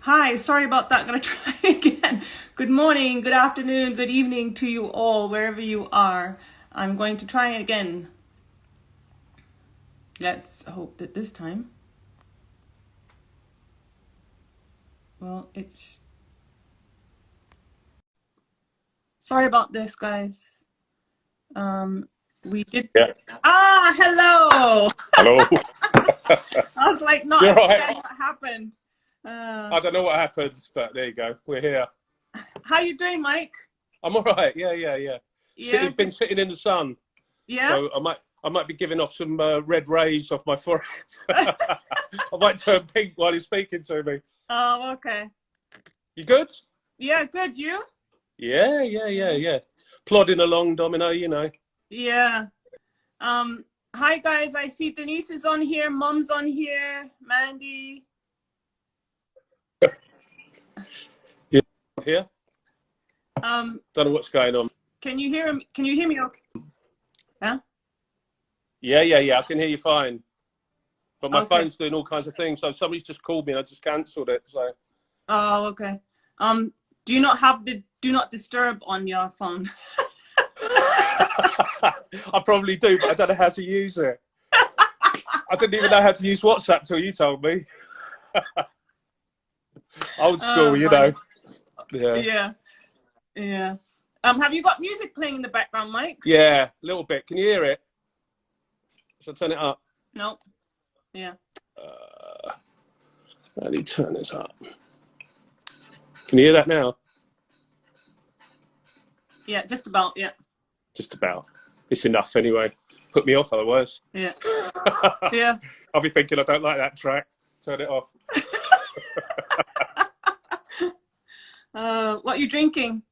Hi, sorry about that. I'm gonna try again. Good morning, good afternoon, good evening to you all, wherever you are. I'm going to try again. Let's hope that this time. Well, it's. Sorry about this, guys. We did. Yeah. Hello. Hello. I was like, not You're understanding right. what happened. I don't know what happens, but there you go. We're here. How you doing, Mike? I'm all right. Yeah. Yeah, Been good. sitting in the sun, Yeah. so I might be giving off some red rays off my forehead. I might turn pink while he's speaking to me. Oh, okay. You good? Yeah, good. You? Yeah. Plodding along, Domino. You know. Yeah. Hi guys, I see Denise is on here, Mom's on here, Mandy. Yeah. Here. Um, Don't know what's going on. can you hear him? Can you hear me okay? Huh? Yeah. I can hear you fine, but my Okay. phone's doing all kinds of things. So somebody's just called me and I just cancelled it. So. Oh, okay. Do you not have the do not disturb on your phone? I probably do, but I don't know how to use it. I didn't even know how to use WhatsApp till you told me. Old school, you know. Yeah. Yeah. Have you got music playing in the background, Mike? Yeah, a little bit. Can you hear it? Shall I turn it up? No. Yeah. I need to turn this up. Can you hear that now? Yeah, just about, yeah. Just about. It's enough anyway. Put me off otherwise. Yeah. Yeah. I'll be thinking I don't like that track. Turn it off. What are you drinking?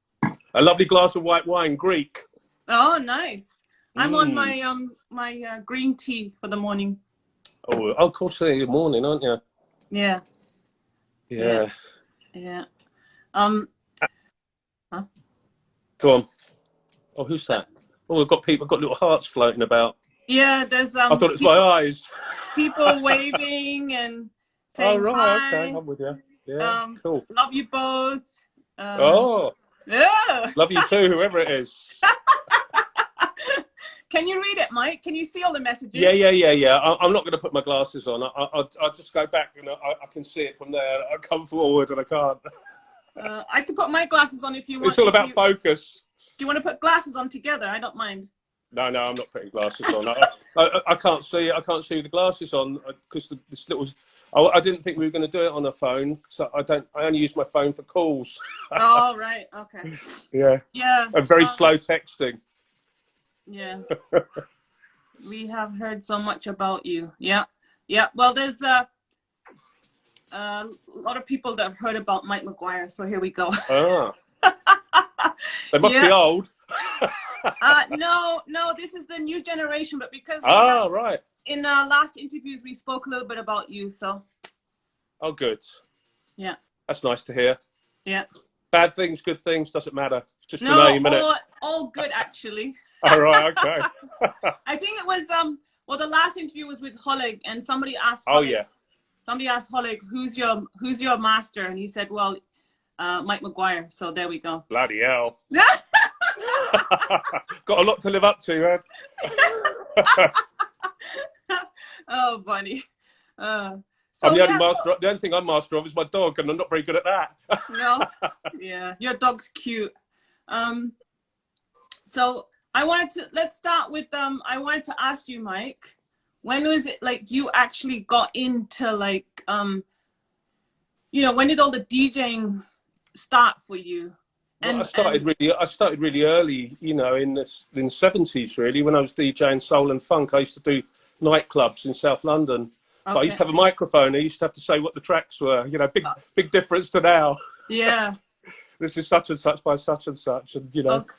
A lovely glass of white wine, Greek. Oh, nice. I'm on my green tea for the morning. Oh, of course, you're morning, aren't you? Yeah. Yeah. Yeah. Huh? Go on. Oh, who's that? Oh, I've got little hearts floating about. Yeah, there's I thought it was my eyes. people waving and Oh, saying right, okay, hi. I'm with you. Yeah, cool. Love you both. Oh, Yeah. love you too, whoever it is. Can you read it, Mike? Can you see all the messages? Yeah. I'm not going to put my glasses on. I'll just go back and I can see it from there. I come forward and I can't. I can put my glasses on if you want. It's all about focus. Do you want to put glasses on together? I don't mind. No, I'm not putting glasses on. I can't see. I can't see with the glasses on because this little. I didn't think we were going to do it on a phone, so I only use my phone for calls. Oh, right. Okay. Yeah. Yeah. And very slow texting. Yeah. We have heard so much about you. Yeah. Well, there's a lot of people that have heard about Mike Maguire, so here we go. Ah. They must be old. No, this is the new generation, but because right. In our last interviews we spoke a little bit about you, so. Oh, good. Yeah. That's nice to hear. Yeah. Bad things, good things, doesn't matter. It's just no, a name, innit? all good actually. All right, okay. I think it was well, the last interview was with Oleg, and somebody asked somebody asked Oleg, who's your master, and he said, well, Mike Maguire. So there we go. Bloody hell. Got a lot to live up to, man. Oh, bunny. So I'm the only thing I'm master of is my dog, and I'm not very good at that. No? Yeah, your dog's cute. So let's start with, I wanted to ask you, Mike, when was it like you actually got into like, when did all the DJing start for you? Well, I started really early, in the 70s, really, when I was DJing soul and funk. I used to do nightclubs in South London. Okay. But I used to have a microphone. I used to have to say what the tracks were. Big difference to now. Yeah. This is such and such by such and such, and Okay.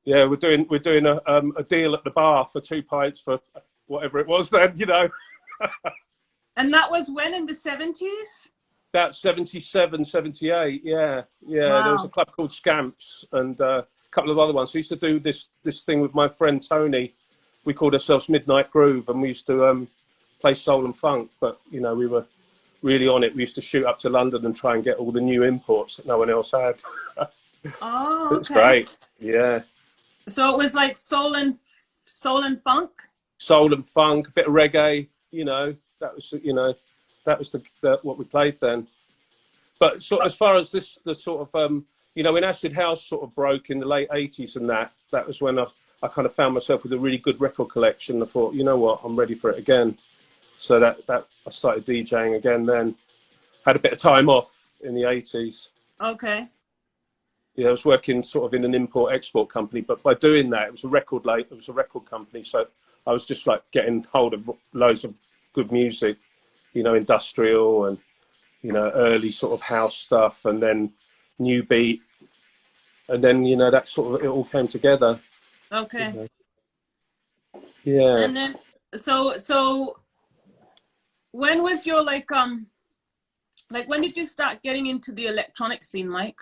Yeah, we're doing a deal at the bar for 2 pints for whatever it was then, And that was when, in the 70s? That's 77, 78, yeah. Wow. There was a club called Scamps and a couple of other ones. So I used to do this thing with my friend Tony. We called ourselves Midnight Groove, and we used to play soul and funk, but we were really on it. We used to shoot up to London and try and get all the new imports that no one else had. Oh, It was great. Yeah. So it was like soul and funk. Soul and funk, a bit of reggae. That was what we played then. But as far as the sort of when acid house sort of broke in the late '80s, and that was when I kind of found myself with a really good record collection. I thought, you know what, I'm ready for it again. So that I started DJing again then. Had a bit of time off in the '80s. Okay. Yeah, I was working sort of in an import-export company, but by doing that, it was a record company. So I was just like getting hold of loads of good music, industrial and, early sort of house stuff, and then new beat. And then, that sort of, it all came together. Okay. Yeah. And then, so when was your when did you start getting into the electronic scene, Mike?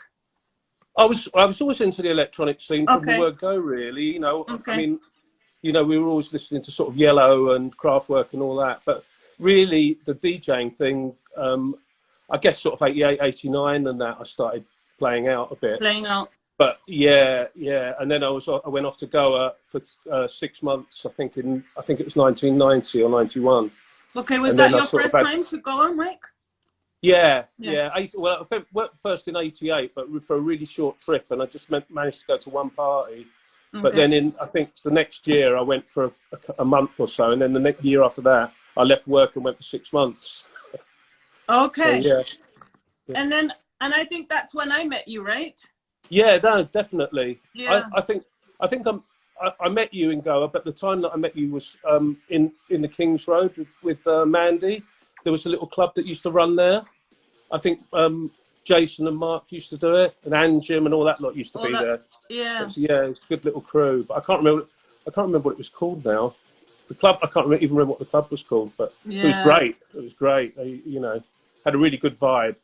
I was always into the electronic scene from the word go, really. Okay. I mean, we were always listening to sort of Yellow and Kraftwerk and all that. But really, the DJing thing, I guess sort of 88, 89 and that, I started playing out a bit. But yeah. And then I went off to Goa for 6 months, I think it was 1990 or 91. Okay, was that your first time to Goa, Mike? Yeah. Well, I went first in '88, but for a really short trip, and I just managed to go to one party. Okay. But then I think the next year I went for a month or so, and then the next year after that I left work and went for 6 months. Okay. So, yeah. And I think that's when I met you, right? Yeah, no, definitely. Yeah. I think I met you in Goa, but the time that I met you was in the King's Road with Mandy. There was a little club that used to run there. I think Jason and Mark used to do it, and Anjim and all that lot used to be there. Yeah. It was a good little crew. But I can't remember what it was called now. The club, I can't even remember what the club was called, but it was great. It was great. They, had a really good vibe.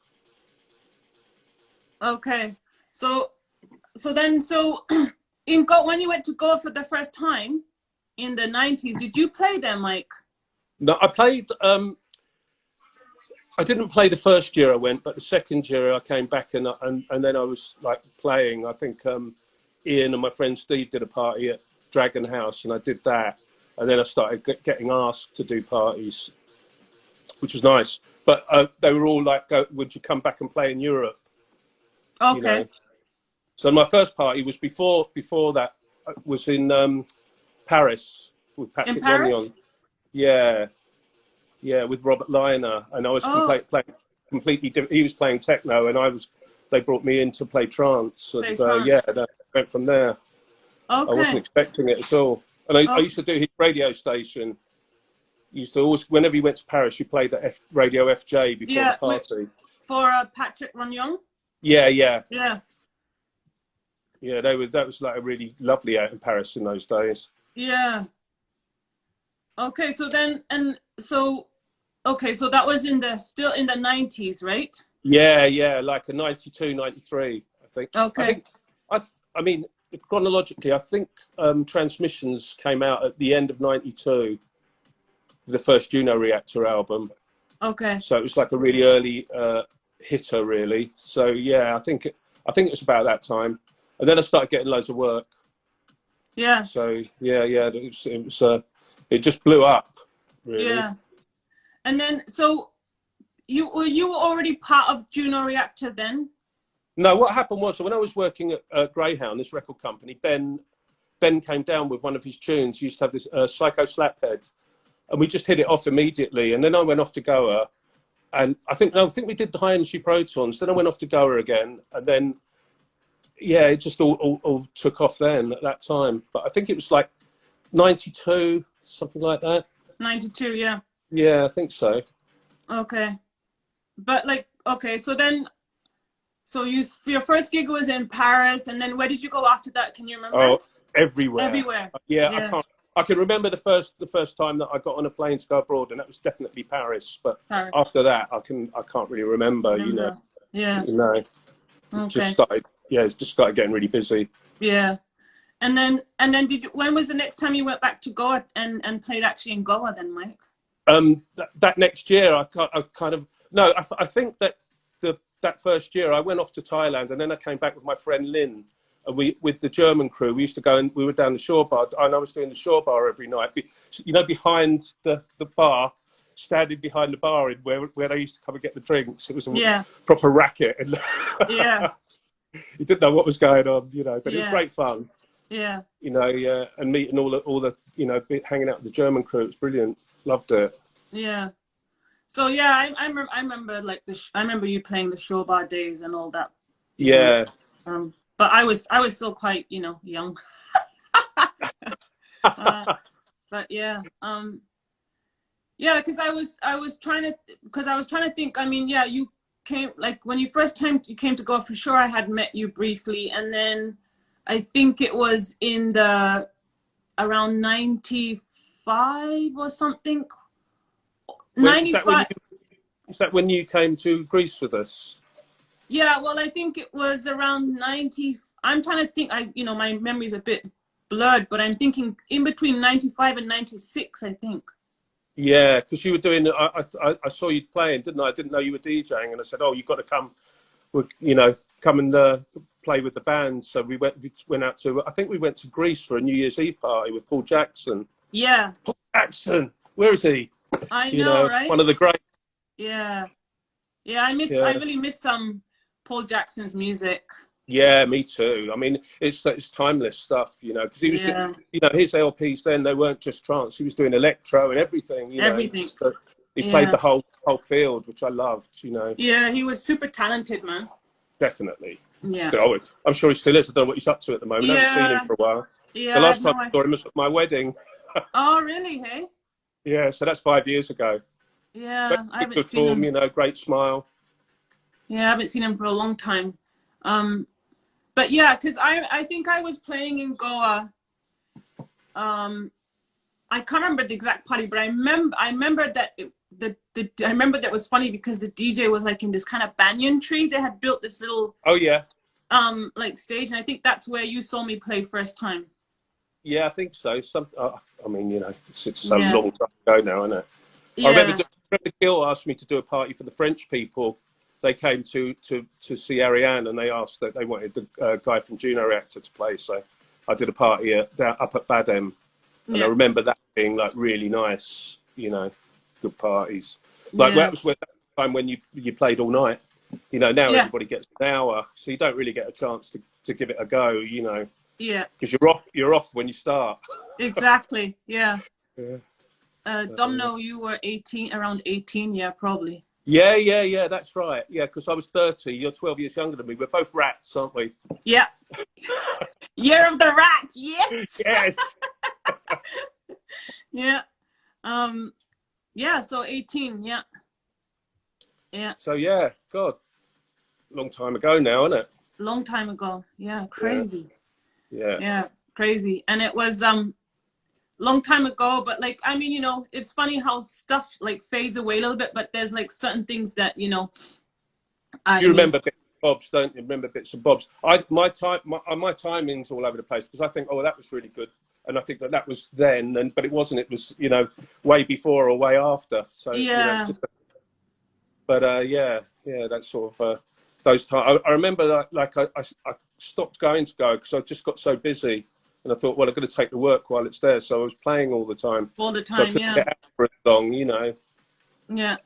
Okay. So in when you went to Goa for the first time in the 90s, did you play there, Mike? No, I played. I didn't play the first year I went, but the second year I came back and then I was like playing. I think Ian and my friend Steve did a party at Dragon House, and I did that. And then I started getting asked to do parties, which was nice. But they were all like, would you come back and play in Europe? Okay. So my first party was before that, was in Paris with Patrick Runyon. Yeah, with Robert Liner, and I was playing completely different. He was playing techno, and they brought me in to play trance, and that went from there. Okay. I wasn't expecting it at all, and I used to do his radio station. He used to always, whenever he went to Paris, you played the Radio FJ before the party. For Patrick Runyon. Yeah. That was like a really lovely out in Paris in those days. Yeah. Okay, so that was still in the 90s, right? Yeah, like a 92, 93, I think. Okay. I mean, chronologically, I think Transmissions came out at the end of 92, the first Juno Reactor album. Okay. So it was like a really early hitter, really. So yeah, I think it was about that time, and then I started getting loads of work. Yeah. So yeah, it just blew up, really. Yeah. And then, so you were already part of Juno Reactor then? No, what happened was, so when I was working at Greyhound, this record company, Ben came down with one of his tunes. He used to have this Psycho Slaphead, and we just hit it off immediately. And then I went off to Goa, and I think we did the High Energy Protons. Then I went off to Goa again, and then it just all took off then at that time. But I think it was like 92, something like that. 92, yeah. Yeah, I think so. Okay. But so your first gig was in Paris, and then where did you go after that? Can you remember? Oh, everywhere. Everywhere. Yeah. I can remember the first time that I got on a plane to go abroad, and that was definitely Paris. But after that, I can't really remember. Yeah. Okay. It just started getting really busy. Yeah. And then when was the next time you went back to Goa and played actually in Goa then, Mike? That next year, I kind of No, I think that that first year I went off to Thailand, and then I came back with my friend Lynn, and we, with the German crew, we used to go, and we were down the shore bar, and I was doing the shore bar every night. You know, behind the bar, standing behind the bar, in where they used to come and get the drinks. It was a proper racket, and you didn't know what was going on, you know. But it was great fun. Yeah. You know, and meeting all the you know, hanging out with the German crew. It was brilliant. Loved it. Yeah. So yeah, I remember like I remember you playing the shore bar days and all that. Yeah. But I was still quite, you know, young. But yeah, yeah, because I was trying to think. I mean, yeah, you came, like, when you first time you came to Goa, for sure I had met you briefly, and then I think it was in the around 95 or something. 95. Is that when you came to Greece with us? Yeah, well, I think it was around 90. I'm trying to think. You know, my memory's a bit blurred, but I'm thinking in between 95 and 96, I think. Yeah, because you were doing. I saw you playing, didn't I? I didn't know you were DJing, and I said, "Oh, you've got to come. You know, come and play with the band." So we went out to. I think we went to Greece for a New Year's Eve party with Paul Jackson. Yeah. Paul Jackson, where is he? I know, right? One of the great. Yeah, yeah. I really miss Paul Jackson's music. Yeah, me too. I mean, it's timeless stuff, you know, because he was, you know, his LPs then, they weren't just trance. He was doing electro and everything, you know. Everything. He played the whole field, which I loved, you know. Yeah, he was super talented, man. Definitely. Yeah. Still, I'm sure he still is. I don't know what he's up to at the moment. I haven't seen him for a while. Yeah. The last time I saw him was at my wedding. Oh, really? Hey? Yeah, so that's 5 years ago. Yeah, I haven't good seen form, him. You know, great smile. Yeah, I haven't seen him for a long time. But yeah, because I think I was playing in Goa. I can't remember the exact party, but I remember that I remember that was funny because the DJ was like in this kind of banyan tree. They had built this little like stage, and I think that's where you saw me play first time. Yeah, I think so. I mean, you know, it's so long time ago now, isn't it? Yeah. I remember Gil asked me to do a party for the French people. They came to see Ariane, and they asked that they wanted the guy from Juno Reactor to play. So I did a party up at Badem, and I remember that being like really nice, you know, good parties. Like that was the time when you played all night. You know, now everybody gets an hour, so you don't really get a chance to give it a go. You know. Yeah. Because you're off when you start. Exactly. Yeah. Domino, you were 18, around 18, yeah, probably. Yeah, that's right. Yeah, because I was 30. You're 12 years younger than me. We're both rats, aren't we? Yeah. Year of the rat, yes! Yes! Yeah. Yeah, so 18, yeah. Yeah. So, yeah, God. Long time ago now, isn't it? Long time ago. Yeah, crazy. Yeah, crazy. And it was long time ago, but like, I mean, you know, it's funny how stuff like fades away a little bit, but there's like certain things that, you know, you remember bits and bobs, don't you? Remember bits and bobs. My timing's all over the place because I think, oh, that was really good, and I think that was then, but it wasn't. It was, you know, way before or way after. So yeah. You know, but yeah, that's sort of those times. I remember like I stopped going to go because I just got so busy, and I thought, well, I'm going to take the work while it's there. So I was playing all the time. All the time, so I couldn't get out for as long, you know. Yeah.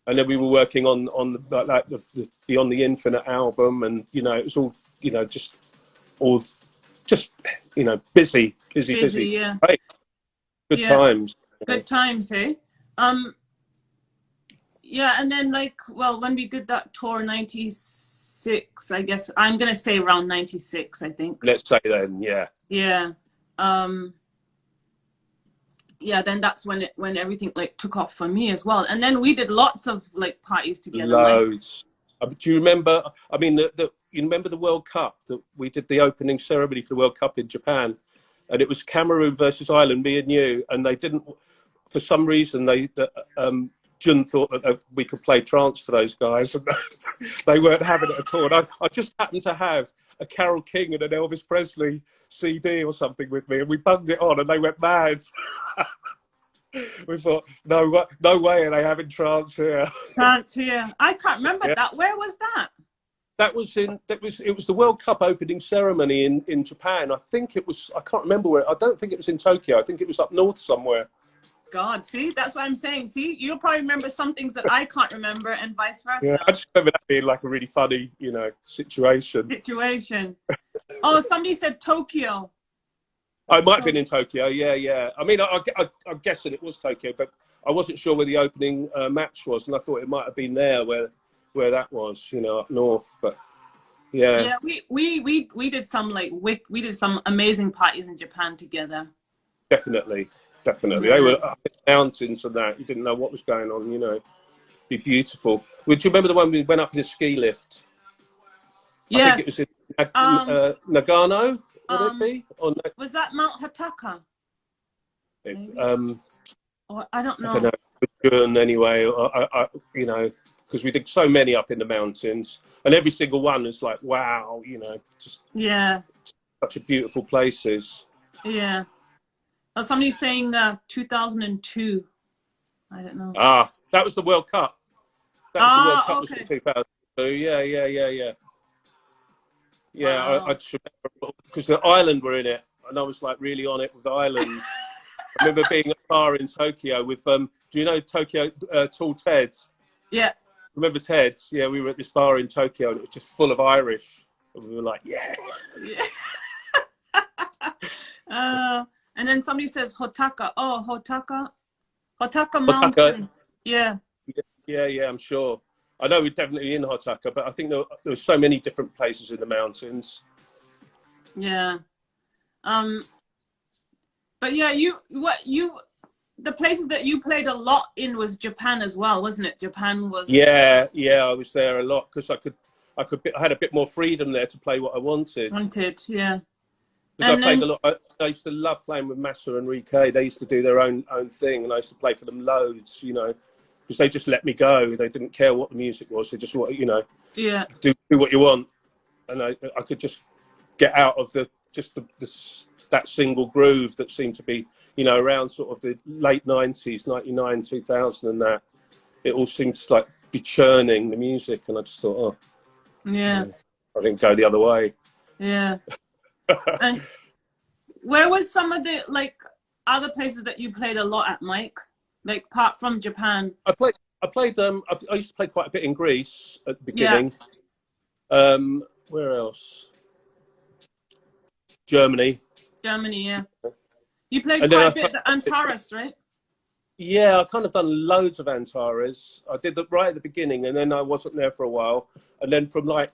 And then we were working on the Beyond the Infinite album, and you know, it was all, you know, just you know, busy. Yeah. Right. Good times. Good times, hey. Yeah, and then like, well, when we did that tour, 96, I guess I'm gonna say around 96, I think. Let's say then, yeah. Yeah. Yeah, then that's when everything like took off for me as well. And then we did lots of like parties together. Loads. Like, do you remember? I mean, you remember the World Cup that we did the opening ceremony for the World Cup in Japan, and it was Cameroon versus Ireland, me and you, and they didn't, for some reason, Jun thought that we could play trance for those guys, and they weren't having it at all. And I just happened to have a Carole King and an Elvis Presley CD or something with me, and we bunged it on, and they went mad. We thought, no way are they having trance here. Trance here. I can't remember Yeah. that. Where was that? It was the World Cup opening ceremony in Japan. I think it was, I can't remember where. I don't think it was in Tokyo. I think it was up north somewhere. God, see, that's what I'm saying. See, you'll probably remember some things that I can't remember, and vice versa. Yeah, I just remember that being like a really funny, you know, situation. Oh, somebody said Tokyo. Oh, it might have been in Tokyo. Yeah, yeah. I mean, I'm guessing it was Tokyo, but I wasn't sure where the opening match was, and I thought it might have been there where that was, you know, up north. But yeah, yeah, we did some we did some amazing parties in Japan together. Definitely. Yeah. They were up in the mountains and that. You didn't know what was going on, you know. Be beautiful. Would you remember the one we went up in a ski lift? Yes. I think it was in Nagano. Would it be? Or was that Mount Hataka? I don't know. I don't know. Anyway, you know, because we did so many up in the mountains, and every single one is like, wow, you know, just such a beautiful places. Yeah. Oh, somebody's saying 2002. I don't know. Ah, that was the World Cup. That was the World Cup. Okay. Was in 2002. Yeah. Yeah, wow. I just remember because the Ireland were in it, and I was like really on it with Ireland. I remember being at a bar in Tokyo with do you know Tokyo Tall Ted? Yeah. Remember Ted? Yeah, we were at this bar in Tokyo, and it was just full of Irish, and we were like, yeah. And then somebody says Hotaka. Oh, Hotaka Mountains. Yeah. Yeah, I'm sure. I know we're definitely in Hotaka, but I think there were so many different places in the mountains. Yeah. But yeah, the places that you played a lot in was Japan as well, wasn't it? Japan was. Yeah, I was there a lot because I had a bit more freedom there to play what I wanted. Yeah. Because I played a lot. I used to love playing with Massa and Riquet. They used to do their own thing, and I used to play for them loads, you know, because they just let me go. They didn't care what the music was. They just want, you know, do what you want, and I could just get out of that single groove that seemed to be, you know, around sort of the late 90s, 99, 2000, and that. It all seemed to like be churning the music, and I just thought, I didn't go the other way. Yeah. And where was some of the other places that you played a lot at, Mike? Like apart from Japan. I used to play quite a bit in Greece at the beginning. Where else? Germany, yeah. You played quite a bit at Antares, right? Yeah, I kind of done loads of Antares. I did that right at the beginning, and then I wasn't there for a while. And then from I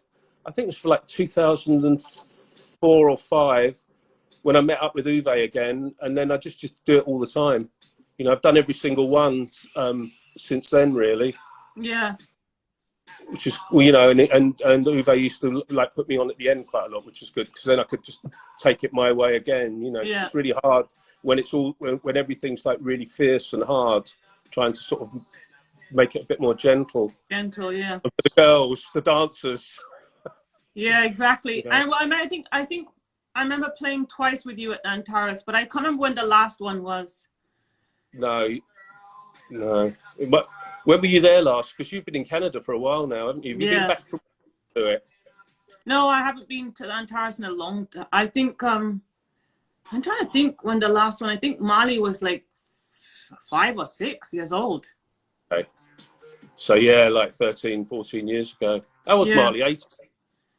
think it was for 2004 or 5, when I met up with Uwe again, and then I just do it all the time. You know, I've done every single one since then, really. Yeah. Which is, you know, and Uwe used to put me on at the end quite a lot, which is good because then I could just take it my way again. You know, it's really hard when when everything's really fierce and hard, trying to sort of make it a bit more gentle. Gentle, yeah. And for the girls, the dancers. Yeah, exactly. You know? I think I remember playing twice with you at Antares, but I can't remember when the last one was. No. But when were you there last? Because you've been in Canada for a while now, haven't you? Have you been back to it? No, I haven't been to Antares in a long time. I think I'm trying to think when the last one. I think Mali was 5 or 6 years old. Okay. So yeah, 13, 14 years ago. That was Mali, 18.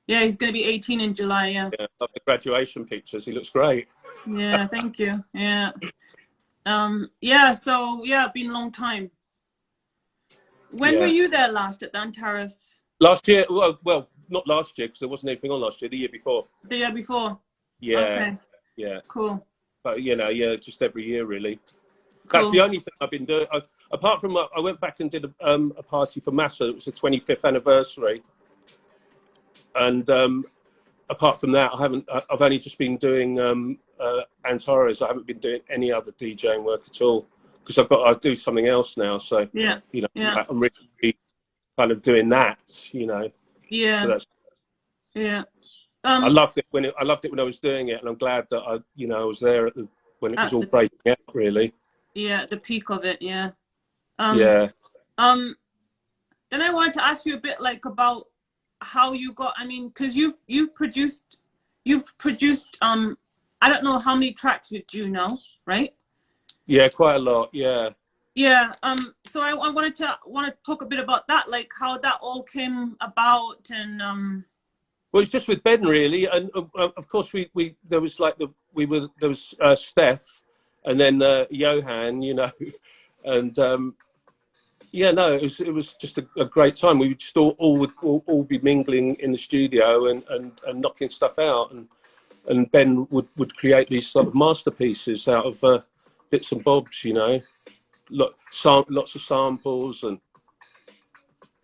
Yeah, he's going to be 18 in July, yeah. Yeah, love the graduation pictures. He looks great. Yeah, thank you. Yeah. So been a long time. When were you there last at Antares? Last year, well, not last year because there wasn't anything on last year. The year before. The year before. Yeah. Okay. Yeah. Cool. But just every year really. Cool. That's the only thing I've been doing. Apart from I went back and did a party for Massa. It was the 25th anniversary. And apart from that, I've only just been doing Antares. I haven't been doing any other DJing work at all because I do something else now. So I'm really kind of doing that. You know. Yeah. So that's. Yeah. I loved it when I was doing it, and I'm glad that I was there when it was all breaking out. Really. Yeah, the peak of it. Yeah. Yeah. Then I wanted to ask you a bit like about how you got. I mean, because you've produced I don't know how many tracks with Juno, right? Yeah, quite a lot. Yeah. Yeah. So I want to talk a bit about that, like how that all came about, and Well, it's just with Ben really, and of course there was like there was Steph, and then Johan, you know, and yeah, no, it was just a great time. We would just all be mingling in the studio and knocking stuff out, and Ben would create these sort of masterpieces out of bits and bobs, you know, lots of samples and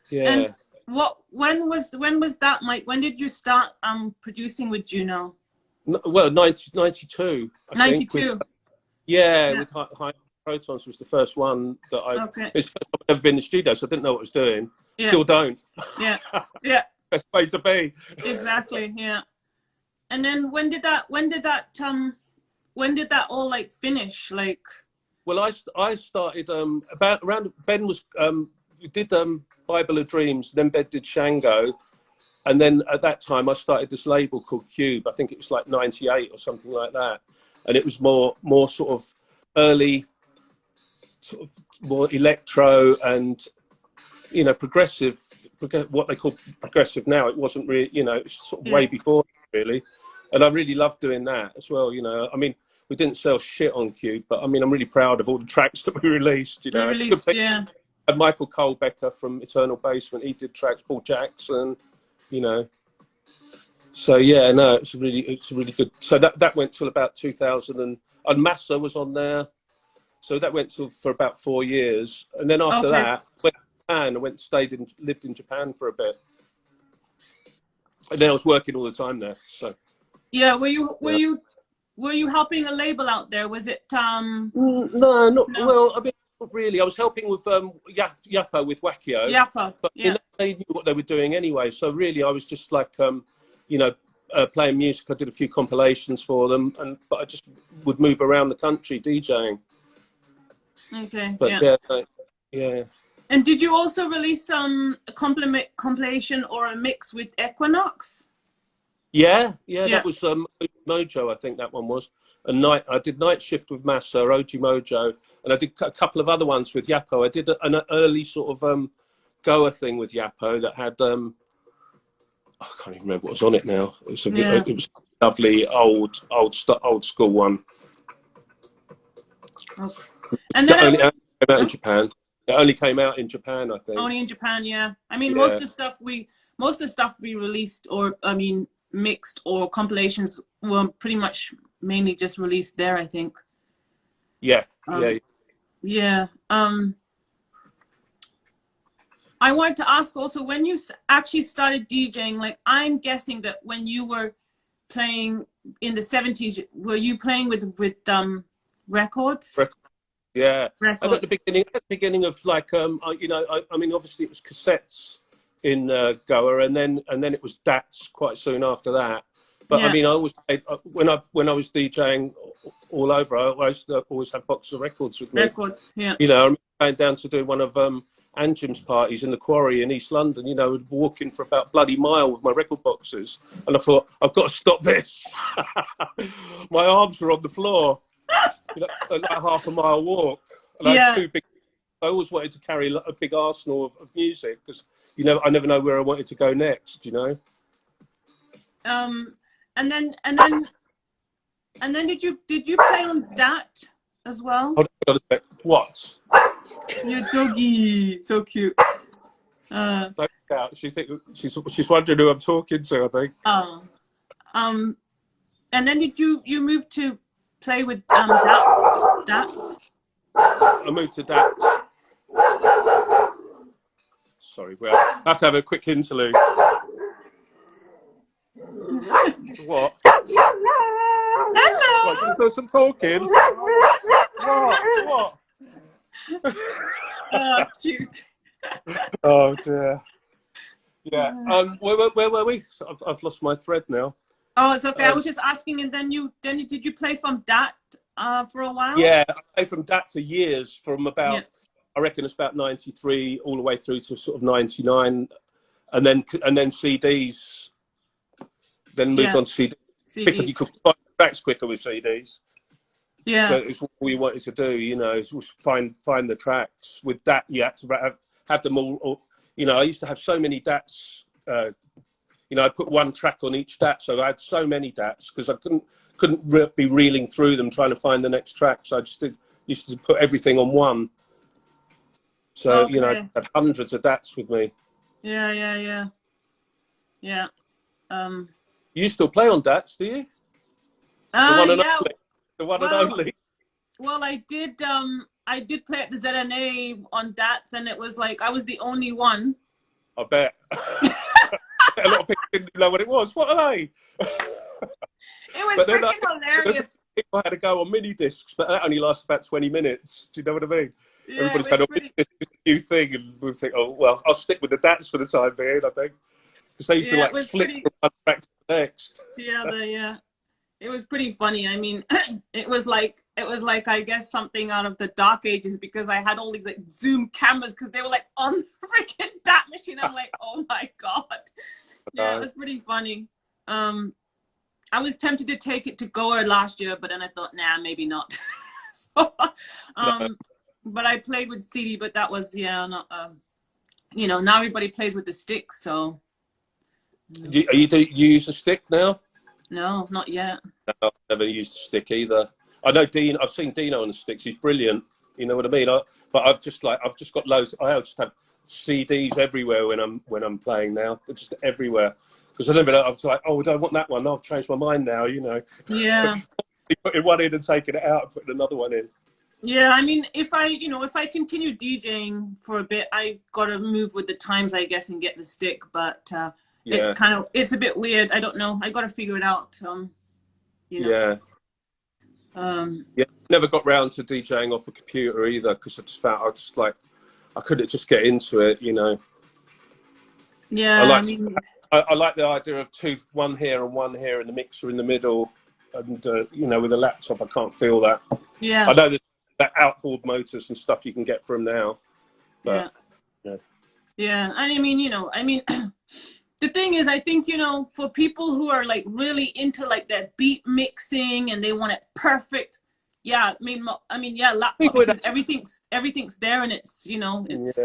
yeah. And when was that, Mike? When did you start producing with Juno? Well, 92, I 92. think. Yeah, with High Protons was the first one that I. Okay. It's the first time I've ever been in the studio, so I didn't know what I was doing. Yeah. Still don't. Yeah. Yeah. Best way to be. Exactly. Yeah. And then when did that all like finish? Like. Well, I started about around Ben was we did Bible of Dreams, then Ben did Shango, and then at that time I started this label called Cube. I think it was like 98 or something like that, and it was more sort of early, sort of more electro and, you know, progressive, what they call progressive now. It wasn't really, you know, it was sort of way before really, and I really loved doing that as well. You know, I mean, we didn't sell shit on Cube, but I mean, I'm really proud of all the tracks that we released. You know, Yeah. And Michael Colbecker from Eternal Basement, he did tracks. Paul Jackson, you know. So yeah, no, it's really good. So that went till about 2000, and Massa was on there. So that went for about 4 years, and then after that, went to Japan. Lived in Japan for a bit, and then I was working all the time there. So yeah, were you helping a label out there? Was it No. Well, I mean, not really. I was helping with Yappo with Wackio. Yappo, but yeah. They knew what they were doing anyway. So really, I was just like, you know, playing music. I did a few compilations for them, but I just would move around the country DJing. Okay. But yeah. And did you also release a compilation or a mix with Equinox? Yeah. That was Mojo, I think that one was. And I did Night Shift with Massa, Oji Mojo, and I did a couple of other ones with Yappo. I did an early sort of Goa thing with Yappo that had I can't even remember what was on it now. It was a lovely old school one. Okay. And then only came out in Japan. It only came out in Japan, I think. Only in Japan, yeah. I mean, most of the stuff we released, or I mean, mixed or compilations, were pretty much mainly just released there, I think. Yeah. Yeah. I wanted to ask also, when you actually started DJing, like, I'm guessing that when you were playing in the 70s, were you playing with records? Yeah. Records. At the beginning of like, you know, I mean, obviously it was cassettes in Goa, and then it was DATs quite soon after that. But I mean, I always when I was DJing all over, I always had boxes of records with me. Records, yeah. You know, I'm going down to do one of Anjim's parties in the Quarry in East London. You know, walking for about bloody mile with my record boxes, and I thought, I've got to stop this. My arms were on the floor. You know, like a half a mile walk, and I had two big. I always wanted to carry a big arsenal of music because I never know where I wanted to go next. You know. And then did you play on that as well? Hold on a sec. What? Your doggy, so cute. Don't doubt. She's wondering who I'm talking to, I think. And then did you move to play with DATs? I moved to DATs. Sorry, well, I have to have a quick interlude. What? Hello. What, do some talking? What? Oh, cute. Oh dear. Yeah. Where were we? I've lost my thread now. Oh, it's okay. I was just asking, and then did you play from DAT for a while? Yeah, I played from DAT for years, from Yeah. about, I reckon it's about 93 all the way through to sort of 99, and then CDs, then moved Yeah. on to CDs because you CDs. could find the tracks quicker with CDs. So Yeah. it's what we wanted to do, you know, was find the tracks. With DAT, you had to have them all, you know. I used to have so many DATs. You know, I put one track on each DAT, so I had so many DATs because I couldn't be reeling through them trying to find the next track. So I just used to put everything on one. So you know, I had hundreds of DATs with me. Yeah. You still play on DATs, do you? The one and Yeah. only. The one and only. Well, I did play at the ZNA on DATs, and it was like I was the only one. I bet. A lot of people didn't know what it was. What are they? It was freaking hilarious. People had to go on mini discs, but that only lasts about 20 minutes. Do you know what I mean? Yeah, everybody's had a new thing, and we think, oh well, I'll stick with the DATs for the time being. I think because they used to like flip from one track to the next. Yeah, it was pretty funny. I mean, it was like I guess something out of the dark ages because I had all these like zoom cameras because they were like on the freaking DAT machine. I'm like, oh my god. Yeah, it was pretty funny. I was tempted to take it to Goa last year, but then I thought, nah, maybe not. So, but I played with CD, but that was, yeah, not, you know, now everybody plays with the stick, so. Do you use a stick now? No, not yet. No, I've never used a stick either. I know Dean. I've seen Dino on the sticks. He's brilliant. You know what I mean? But I've just got loads. I just have CDs everywhere when I'm playing now. They're just everywhere. Because I was like, oh, I don't want that one. I've changed my mind now. You know. Yeah. Putting one in and taking it out and putting another one in. Yeah, I mean, if I continue DJing for a bit, I gotta move with the times, I guess, and get the stick. But it's a bit weird. I don't know. I gotta figure it out. You know. Yeah. Never got round to DJing off a computer either because I just felt I couldn't just get into it. You know. Yeah. I like the idea of one here and one here, and the mixer in the middle. And you know, with a laptop, I can't feel that. Yeah. I know there's that outboard motors and stuff you can get from now. But, yeah. And I mean, the thing is, I think, for people who are like really into like that beat mixing and they want it perfect. Yeah. Laptop, because everything's there and it's, it's.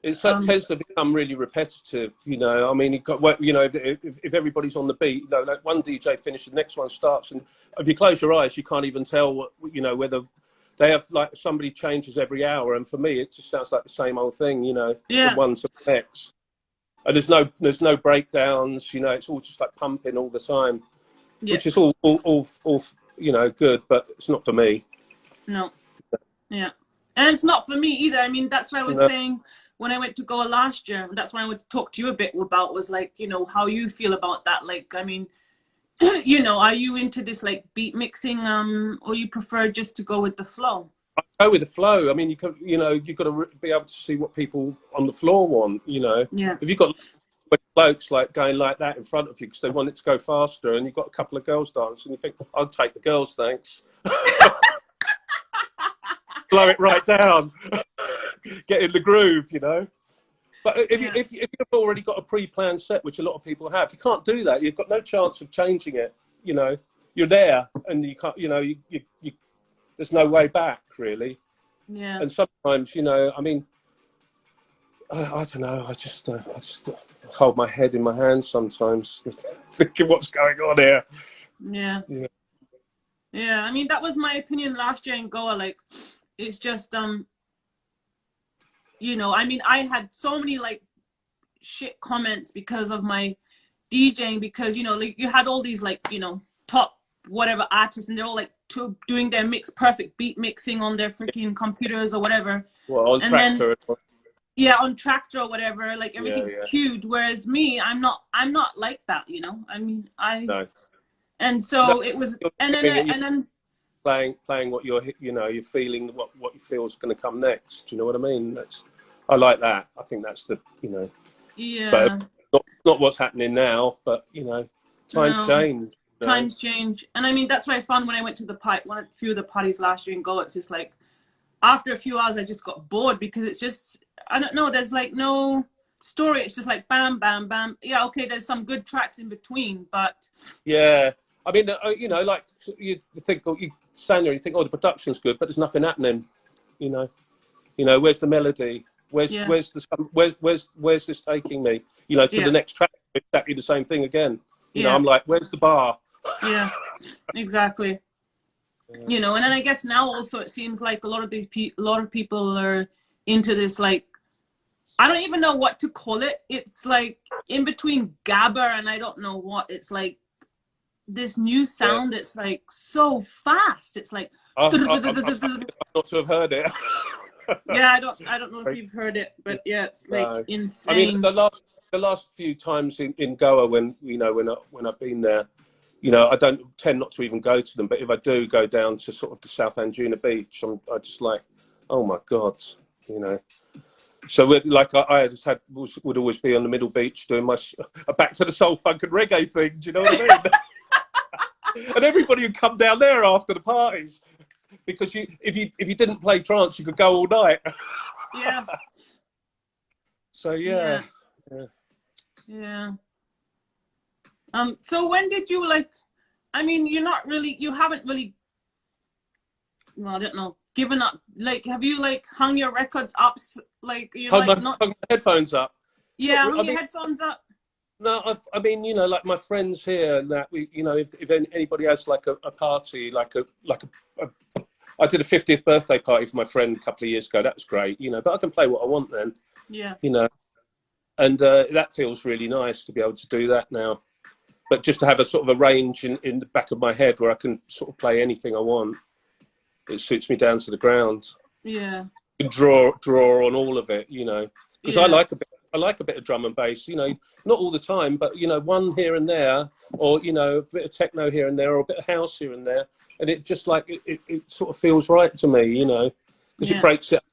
It tends to become really repetitive, you know. I mean, if everybody's on the beat, like one DJ finishes, the next one starts, and if you close your eyes, you can't even tell, whether they have like somebody changes every hour. And for me, it just sounds like the same old thing, from one to the next. And there's no breakdowns, it's all just like pumping all the time, which is all good, but it's not for me. No. Yeah. And it's not for me either. I mean, that's what I was saying when I went to Goa last year. That's what I wanted to talk to you a bit about, was like, how you feel about that. Like, I mean, are you into this like beat mixing, or you prefer just to go with the flow? I go with the flow. I mean, you've got to be able to see what people on the floor want, Yeah. If you've got blokes like going like that in front of you because they want it to go faster, and you've got a couple of girls dancing, you think, I'll take the girls, thanks. Slow it right down. Get in the groove, But if you've already got a pre-planned set, which a lot of people have, you can't do that. You've got no chance of changing it. You're there, and you can't. There's no way back, really. Yeah. And sometimes, I mean, I don't know. I just hold my head in my hands sometimes, thinking what's going on here. Yeah. Yeah. I mean, that was my opinion last year in Goa. Like, it's just I mean, I had so many like shit comments because of my DJing, because like you had all these like top whatever artists, and they're all like doing their perfect beat mixing on their freaking computers or whatever. Well, on Tractor. On Tractor or whatever, like everything's cued, whereas me, I'm not like that, I mean, no. And so it was, and then playing what you're feeling, what you feel is going to come next. Do you know what I mean? I like that. I think that's the yeah. But not what's happening now. But times change. Times change. And I mean, that's what I found when I went to the a few of the parties last year in Goa. It's just like, after a few hours, I just got bored because it's just, I don't know, there's like no story. It's just like bam, bam, bam. Yeah, okay, there's some good tracks in between, but... Yeah. I mean, you know, like, you think, you stand there and you think, oh, the production's good, but there's nothing happening, you know. You know, where's the melody? Where's this taking me? You know, to the next track, exactly the same thing again. You know, I'm like, where's the bar? Yeah, exactly. You know, and then I guess now also it seems like a lot of people are into this, like, I don't even know what to call it. It's like in between gabber and I don't know what. It's like this new sound. It's like so fast. It's like I've not to have heard it. Yeah, I don't know if you've heard it, but yeah, it's like insane. I mean, the last few times in Goa when I've been there, you know, I don't tend not to even go to them, but if I do go down to sort of the South Anjuna beach, I just like, oh my God, you know. So like I just would always be on the middle beach doing my back to the soul, funk and reggae thing. Do you know what I mean? And everybody would come down there after the parties because if you didn't play trance, you could go all night. Yeah. So yeah. So when did you I mean, you haven't really, well, I don't know, given up. Like, have you hung your records up? Like, you hung my headphones up. Yeah, hung your headphones up. No, I mean, you know, like my friends here, that you know, if anybody has like a party, I did a 50th birthday party for my friend a couple of years ago. That was great, you know, but I can play what I want then. Yeah. You know, and that feels really nice to be able to do that now. But just to have a sort of a range in the back of my head where I can sort of play anything I want, it suits me down to the ground. Yeah. Draw on all of it, you know, because I like a bit of drum and bass, you know, not all the time, but you know, one here and there, or you know, a bit of techno here and there, or a bit of house here and there, and it just like it sort of feels right to me, you know, because it breaks it.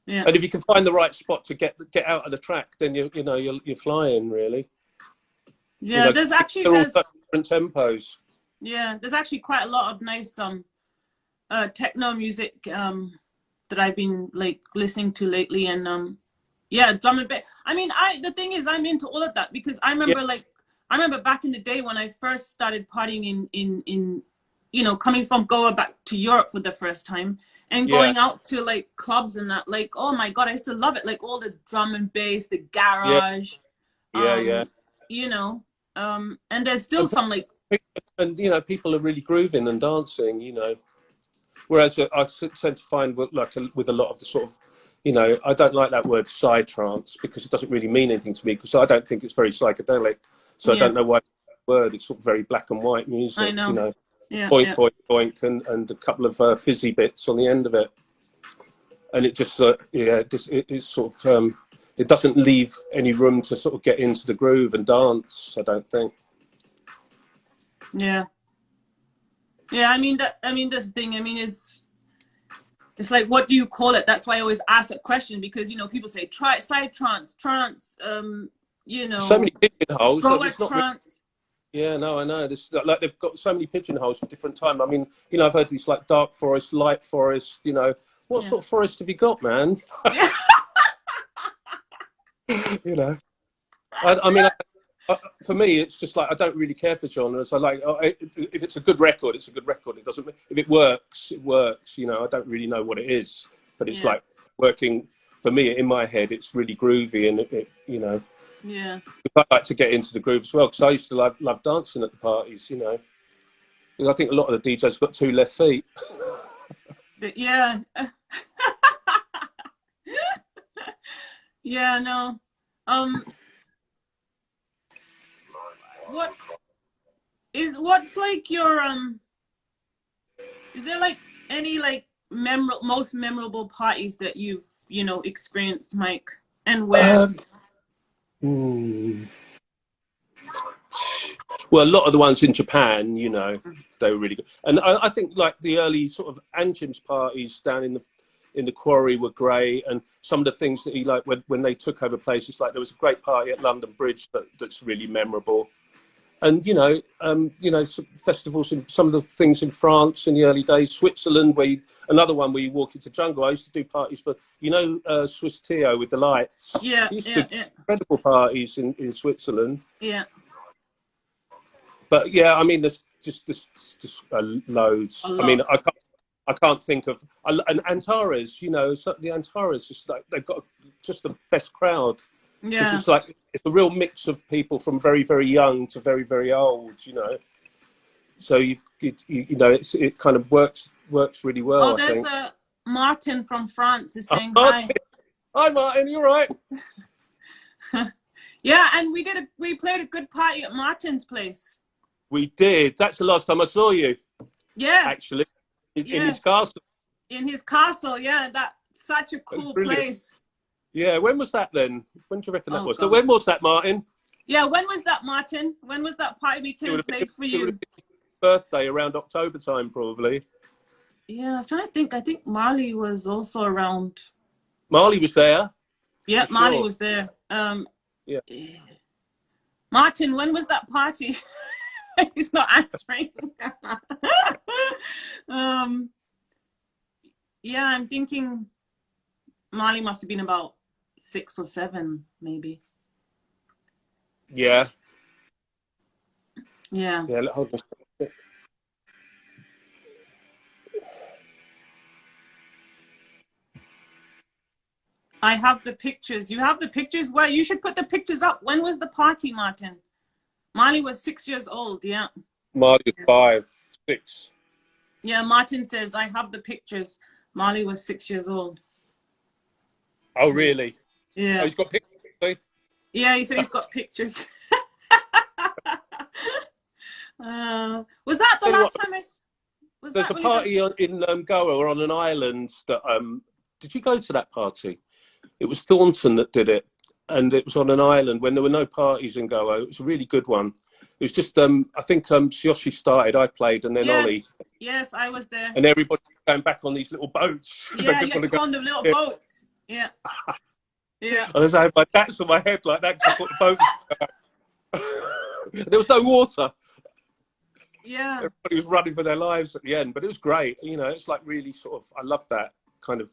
Yeah. And if you can find the right spot to get out of the track, then you're flying really. Yeah, you know, they're all different tempos. Yeah, there's actually quite a lot of nice techno music that I've been listening to lately, and yeah, drum and bass. I mean, the thing is, I'm into all of that because I remember I remember back in the day when I first started partying in you know, coming from Goa back to Europe for the first time and going out to clubs and that, oh my God, I still love it. Like all the drum and bass, the garage. You know, and there's still some and you know, people are really grooving and dancing, you know, whereas I tend to find with a lot of the sort of, you know, I don't like that word psytrance because it doesn't really mean anything to me because I don't think it's very psychedelic, so I don't know why that word. It's sort of very black and white music. I know. You know, boink boink boink and a couple of fizzy bits on the end of it, and it just it's sort of it doesn't leave any room to sort of get into the groove and dance, I don't think. Yeah. I mean this thing, I mean, it's like, what do you call it? That's why I always ask that question, because, you know, people say psytrance, trance, you know. So many pigeonholes. Trance. Yeah, no, I know. This like they've got so many pigeonholes for different time. I mean, you know, I've heard these like dark forest, light forest, you know. What sort of forest have you got, man? Yeah. You know, I mean, for me, it's just like I don't really care for genres. I like if it's a good record, it's a good record. It doesn't. If it works, it works. You know, I don't really know what it is, but it's like working for me in my head. It's really groovy, and it you know. Yeah. I like to get into the groove as well because I used to love dancing at the parties. You know, because I think a lot of the DJs got 2 left feet. But yeah. Yeah, no. What's like your is there like any most memorable parties that you've, you know, experienced, Mike, and where? Well, a lot of the ones in Japan, you know, they were really good, and I think like the early sort of Anjim's parties down in the quarry were great, and some of the things that he when they took over places, like there was a great party at London Bridge that's really memorable. and some festivals in some of the things in France in the early days, Switzerland, another one where you walk into jungle. I used to do parties for Swiss Tio with the lights. Yeah, I used to do incredible parties in Switzerland. Yeah. But yeah, I mean, there's just loads. I mean, I can't think of and Antares. Certainly Antares, just like they've got just the best crowd. Yeah. It's like it's a real mix of people from very, very young to very, very old. So it kind of works really well. Oh, there's Martin from France is saying hi. Hi, Martin. You're right. Yeah, and we played a good party at Martin's place. We did. That's the last time I saw you. Yes. Actually, in his castle. In his castle, yeah. That's such a cool place. Yeah. When was that then? When do you reckon that was? God. So when was that, Martin? Yeah. When was that, Martin? When was that party we came and played for you? Birthday around October time, probably. Yeah, I was trying to think. I think Marley was also around. Marley was there. Yeah, Marley was there. Yeah. Martin, when was that party? He's not answering. Yeah, I'm thinking Marley must have been about 6 or 7, maybe. Yeah. Yeah. Yeah. Hold on. I have the pictures. You have the pictures? Well, you should put the pictures up. When was the party, Martin? Marley was 6 years old, yeah. Marley was 5, 6. Yeah, Martin says, I have the pictures. Marley was 6 years old. Oh, really? Yeah. Oh, he's got pictures. Yeah, he said he's got pictures. Was that the last time There's a party in Goa or on an island that did you go to that party? It was Thornton that did it, and it was on an island when there were no parties in Goa. It was a really good one. It was just I think Sioshi started, I played, and then Ollie. Yes, I was there. And everybody going back on these little boats. Yeah, you had to go on the little boats. Yeah. Yeah. And I was having my bats on my head like that because I thought the boat. There was no water. Yeah. Everybody was running for their lives at the end, but it was great. It's like really sort of, I love that kind of,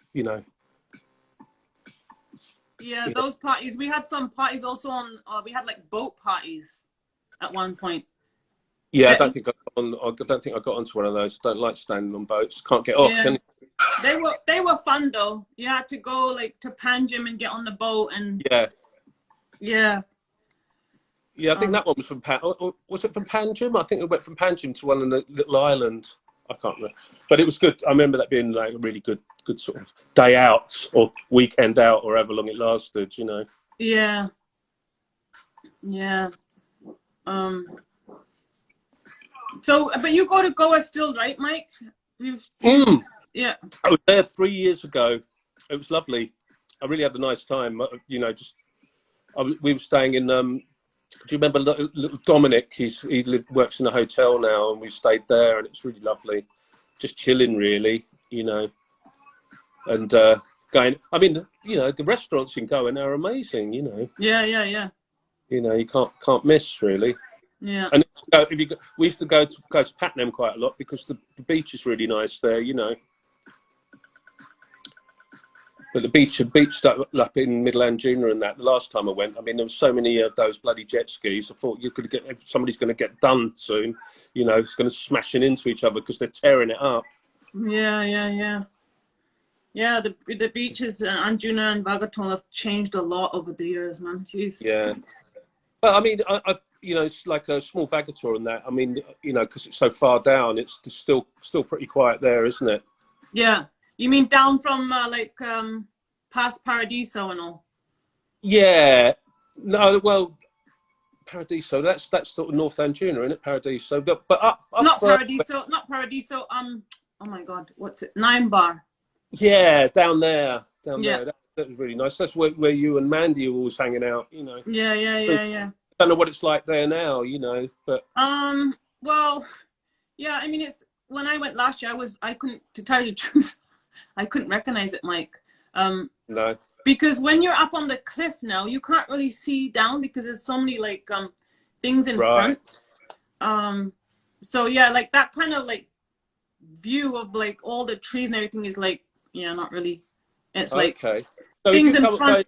Yeah, those parties. We had some parties also on, we had like boat parties at one point. Yeah, I don't think I got onto one of those. Don't like standing on boats. Can't get off, can you? They were fun though. You had to go like to Panjim and get on the boat and yeah. Yeah, I think that one was from was it from Panjim? I think it went from Panjim to one of the little islands. I can't remember, but it was good. I remember that being like a really good sort of day out or weekend out or however long it lasted. Yeah. Yeah. So, but you go to Goa still, right, Mike? Yeah. I was there 3 years ago. It was lovely. I really had a nice time. We were staying in. Do you remember little Dominic? He works in a hotel now, and we stayed there, and it's really lovely. Just chilling, really, and going. I mean, the restaurants in Goa are amazing. Yeah. You can't miss really. Yeah. And we used to go to Patnam quite a lot because the beach is really nice there. But the beach up in Middle Angina and that, the last time I went, I mean, there were so many of those bloody jet skis. I thought somebody's going to get done soon. It's going to smashing into each other because they're tearing it up. Yeah. Yeah, the beaches in Anjuna and Bagatol have changed a lot over the years, man. Jeez. Yeah. But I mean, it's like a small Vagator and that. I mean, because it's so far down, it's still pretty quiet there, isn't it? Yeah. You mean down from past Paradiso and all? Yeah. No, well, Paradiso. That's sort of North Anjuna, isn't it? Paradiso, but up. Not Paradiso. Oh my God, what's it? 9 Bar. Yeah, down there. That was really nice. That's where you and Mandy were always hanging out. Yeah. I don't know what it's like there now. But well, yeah. I mean, it's when I went last year. I couldn't, to tell you the truth, I couldn't recognize it, Mike. No. Because when you're up on the cliff now, you can't really see down because there's so many like things in front. So yeah, like that kind of like view of like all the trees and everything is like, yeah, not really. It's like Okay. So if things you in come front.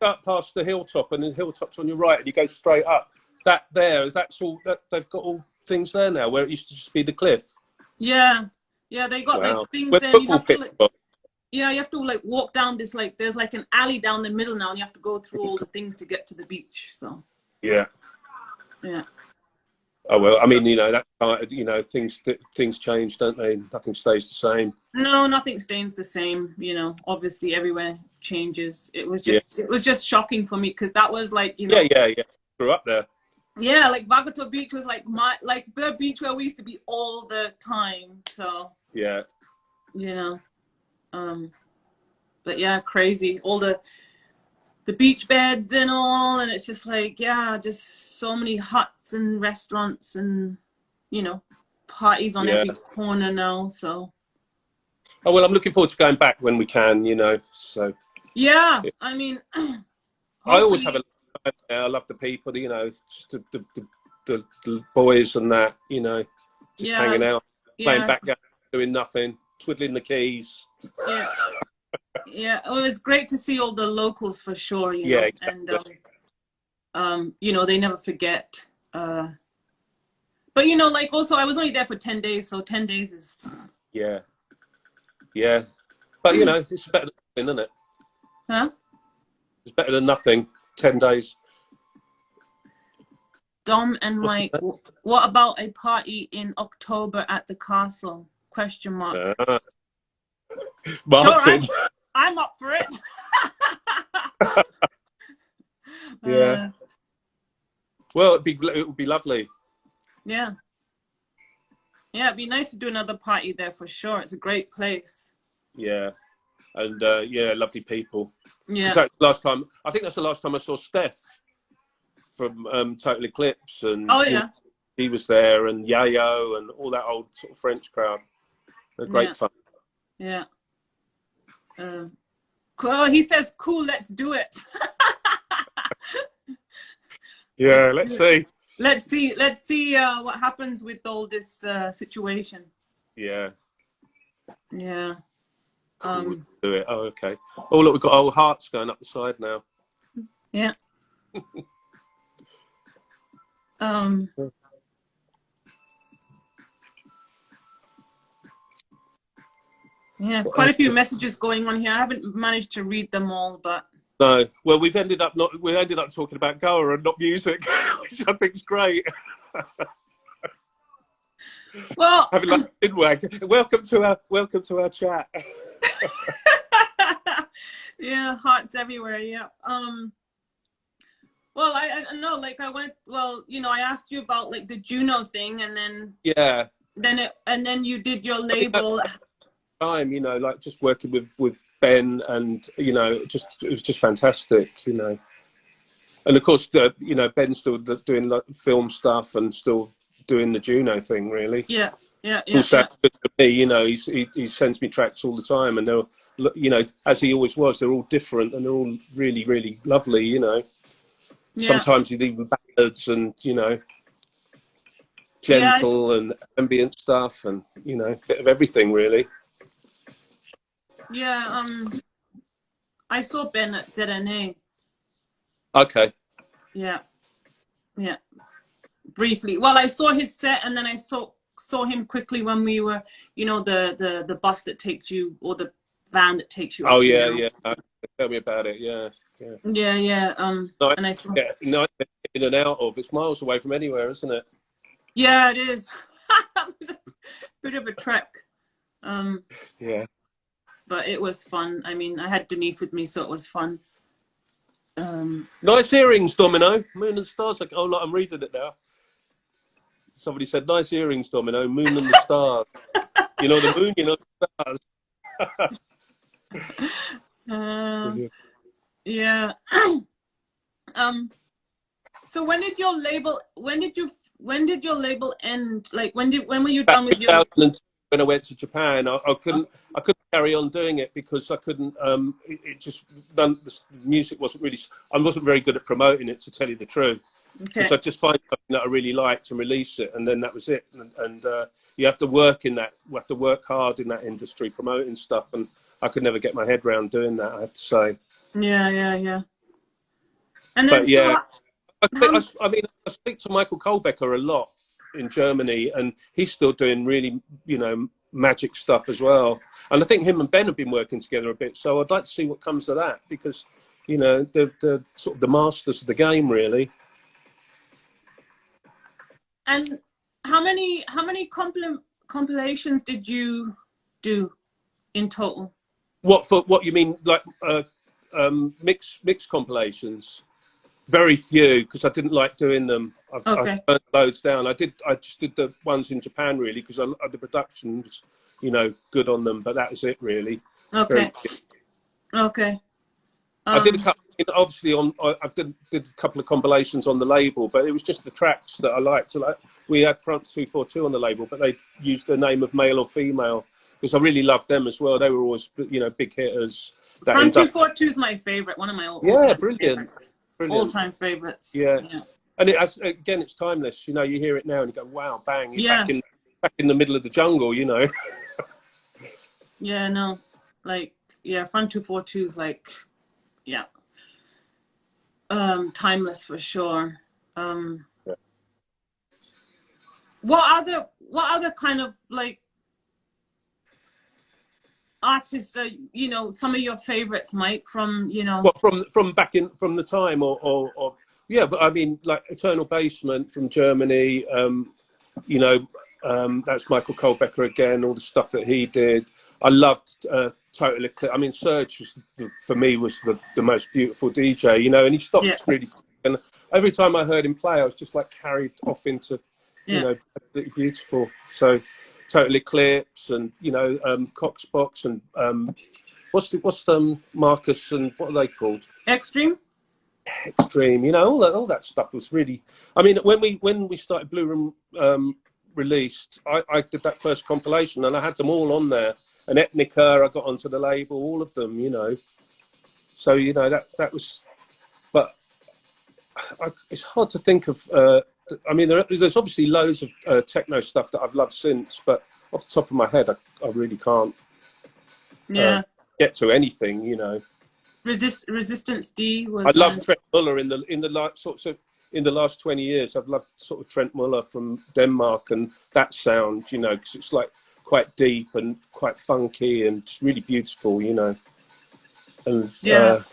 up past the hilltop and the hilltop's on your right and you go straight up, that's all, they've got all things there now where it used to just be the cliff. Yeah, yeah, they got like Wow. things Where there. the And you football have to pitch like, was. yeah, you have to like walk down this like there's like an alley down the middle now, and you have to go through all the things to get to the beach. So Yeah. yeah. Oh well, I mean, you know, things change, don't they? Nothing stays the same. No, nothing stays the same. You know, obviously everywhere changes. It Yeah. was just shocking for me because that was like, you Yeah, know, yeah, yeah. Grew up there. yeah, like Bagato Beach was like the beach where we used to be all the time. So Yeah. you know, but yeah, crazy. All the beach beds and all, and it's just like, yeah, just so many huts and restaurants and, you know, parties on Yeah. every corner now. So Oh well, I'm looking forward to going back when we can, you know. So yeah, yeah. I mean, I always have hopefully, a I love the people, you know, just the boys and that, you know, just yeah, hanging out, playing yeah, backgammon, doing nothing, twiddling the keys. yeah, yeah. Well, it was great to see all the locals for sure, you Yeah, know, exactly. and you know, they never forget. But you know, like also, I was only there for 10 days, so 10 days is. Yeah, yeah. But you know, it's better than nothing, isn't it? Huh? It's better than nothing. 10 days. Dom and What's his Mike, name? what about a party in October at the castle? Question mark. Sure, Martin. I'm up for it. Yeah. Well, it would be lovely. Yeah. Yeah, it'd be nice to do another party there for sure. It's a great place. Yeah, and yeah, lovely people. Yeah. That last time, I think that's the last time I saw Steph from Total Eclipse, and Oh you know, yeah. he was there, and Yayo, and all that old sort of French crowd. They're great Yeah. fun. Yeah. Cool. He says, "Cool, let's do it." Yeah, let's see. Let's see. Let's see what happens with all this situation. Yeah. Yeah. Cool, do it. Oh, okay. Oh, look, we've got old hearts going up the side now. Yeah. Yeah, quite a few messages going on here. I haven't managed to read them all, but no. Well, we ended up talking about Goa and not music, which I think is great. well, having like a wag. Welcome to our chat. yeah, hearts everywhere. Yeah. Well, I know, like I went. Well, you know, I asked you about like the Juno thing, and then Yeah. Then you did your label. Time, you know, like just working with Ben, and you know, it was just fantastic, you know. And of course, you know, Ben's still doing like film stuff and still doing the Juno thing, really. Yeah, yeah, Of course, that's good to me, you know. He sends me tracks all the time, and they're, you know, as he always was. They're all different, and they're all really, really lovely, you know. yeah. Sometimes he's even ballads, and you know, gentle and ambient stuff, and you know, a bit of everything, really. Yeah, I saw Ben at ZNA. Okay. Yeah, yeah. Briefly. Well, I saw his set, and then I saw him quickly when we were, you know, the bus that takes you, or the van that takes you. Oh yeah, yeah. Tell me about it. Yeah, yeah. Yeah, yeah. And I saw. Nice in and out of. It's miles away from anywhere, isn't it? Yeah, it is. It was a bit of a trek. Yeah. But it was fun. I mean, I had Denise with me, so it was fun. Nice earrings, Domino. Moon and stars. Like, oh, look, I'm reading it now. Somebody said, "Nice earrings, Domino. Moon and the stars." You know the moon. You know the stars. Yeah. So when did your label? When did your label end? Like when were you done with your? When I went to Japan, I couldn't carry on doing it because I couldn't. The music wasn't really. I wasn't very good at promoting it, to tell you the truth. Because I just find something that I really liked and release it, and then that was it. And you have to work in that. You have to work hard in that industry, promoting stuff, and I could never get my head around doing that, I have to say. Yeah. And then, but yeah, so, I mean, I speak to Michael Kohlbecker a lot in Germany, and he's still doing really, magic stuff as well. And I think him and Ben have been working together a bit. So I'd like to see what comes of that, because, they're sort of the masters of the game, really. And how many compilations did you do in total? What you mean, like mixed compilations? Very few, because I didn't like doing them. I've burnt loads down. I just did the ones in Japan, really, because the production was, good on them. But that was it, really. Okay. I did a couple. Obviously, I did a couple of compilations on the label, but it was just the tracks that I liked. So, we had Front 242 on the label, but they used the name of male or female, because I really loved them as well. They were always, big hitters. Front 242 is my favorite. One of my brilliant. All-time favorites. Yeah. And again, it's timeless. You hear it now and you go, wow, bang! You're back in the middle of the jungle. Yeah, no, Front 242 is timeless for sure. What other kind of artists are, some of your favorites, Mike, from from back in from the time or yeah, but I mean, like Eternal Basement from Germany, that's Michael Kohlbecker again, all the stuff that he did. I loved Total Eclipse. I mean, Serge for me was the most beautiful DJ, and he stopped really quick. And every time I heard him play, I was just like carried off into, beautiful. So Total Eclipse and, Coxbox and what's Marcus and what are they called? Extreme, all that stuff was really. I mean, when we started Blue Room released, I did that first compilation and I had them all on there. And Ethnica, I got onto the label, all of them, So that was, but it's hard to think of. I mean, there's obviously loads of techno stuff that I've loved since, but off the top of my head, I really can't. Get to anything, Resistance D was. I love Trent Muller in the last 20 years. I've loved sort of Trent Muller from Denmark and that sound, because it's like quite deep and quite funky and just really beautiful, And yeah.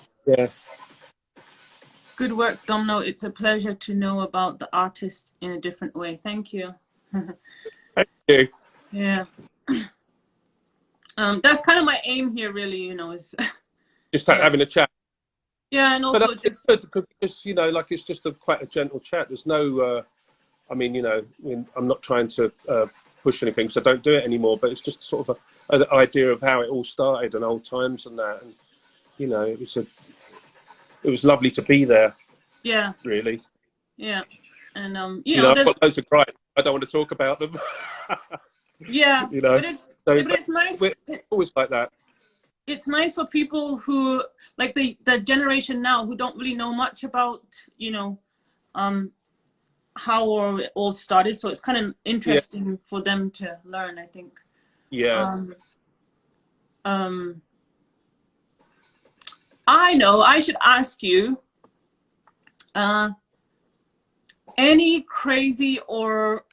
Good work, Domino. It's a pleasure to know about the artist in a different way. Thank you. Thank you. Yeah. That's kind of my aim here, really, is just having a chat. Yeah, and also just because it's just quite a gentle chat. There's no, I mean, I'm not trying to push anything, so I don't do it anymore. But it's just sort of an idea of how it all started and old times and that, and it was lovely to be there. Yeah. Really. Yeah, and I've got loads of gripes. I don't want to talk about them. Yeah, but it's nice. We're always like that. It's nice for people who like the generation now who don't really know much about how it all started. So it's kind of interesting for them to learn, I think. Yeah. I know I should ask you any crazy or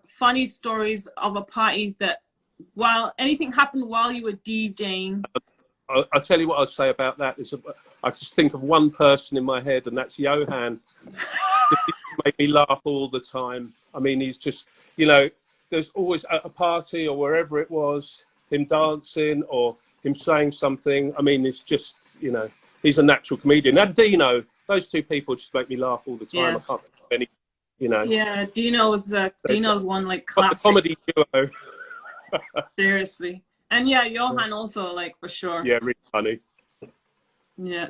funny stories of a party that anything happened while you were DJing. I'll tell you what I'll say about that is I just think of one person in my head, and that's Johan. He made me laugh all the time. I mean, he's just, there's always at a party or wherever it was, him dancing or him saying something. I mean, it's just, he's a natural comedian. And Dino, those two people just make me laugh all the time. Yeah. I can't think of any, Yeah, Dino's one classic. The comedy duo. Seriously. And Johan also, for sure. Yeah, really funny. Yeah.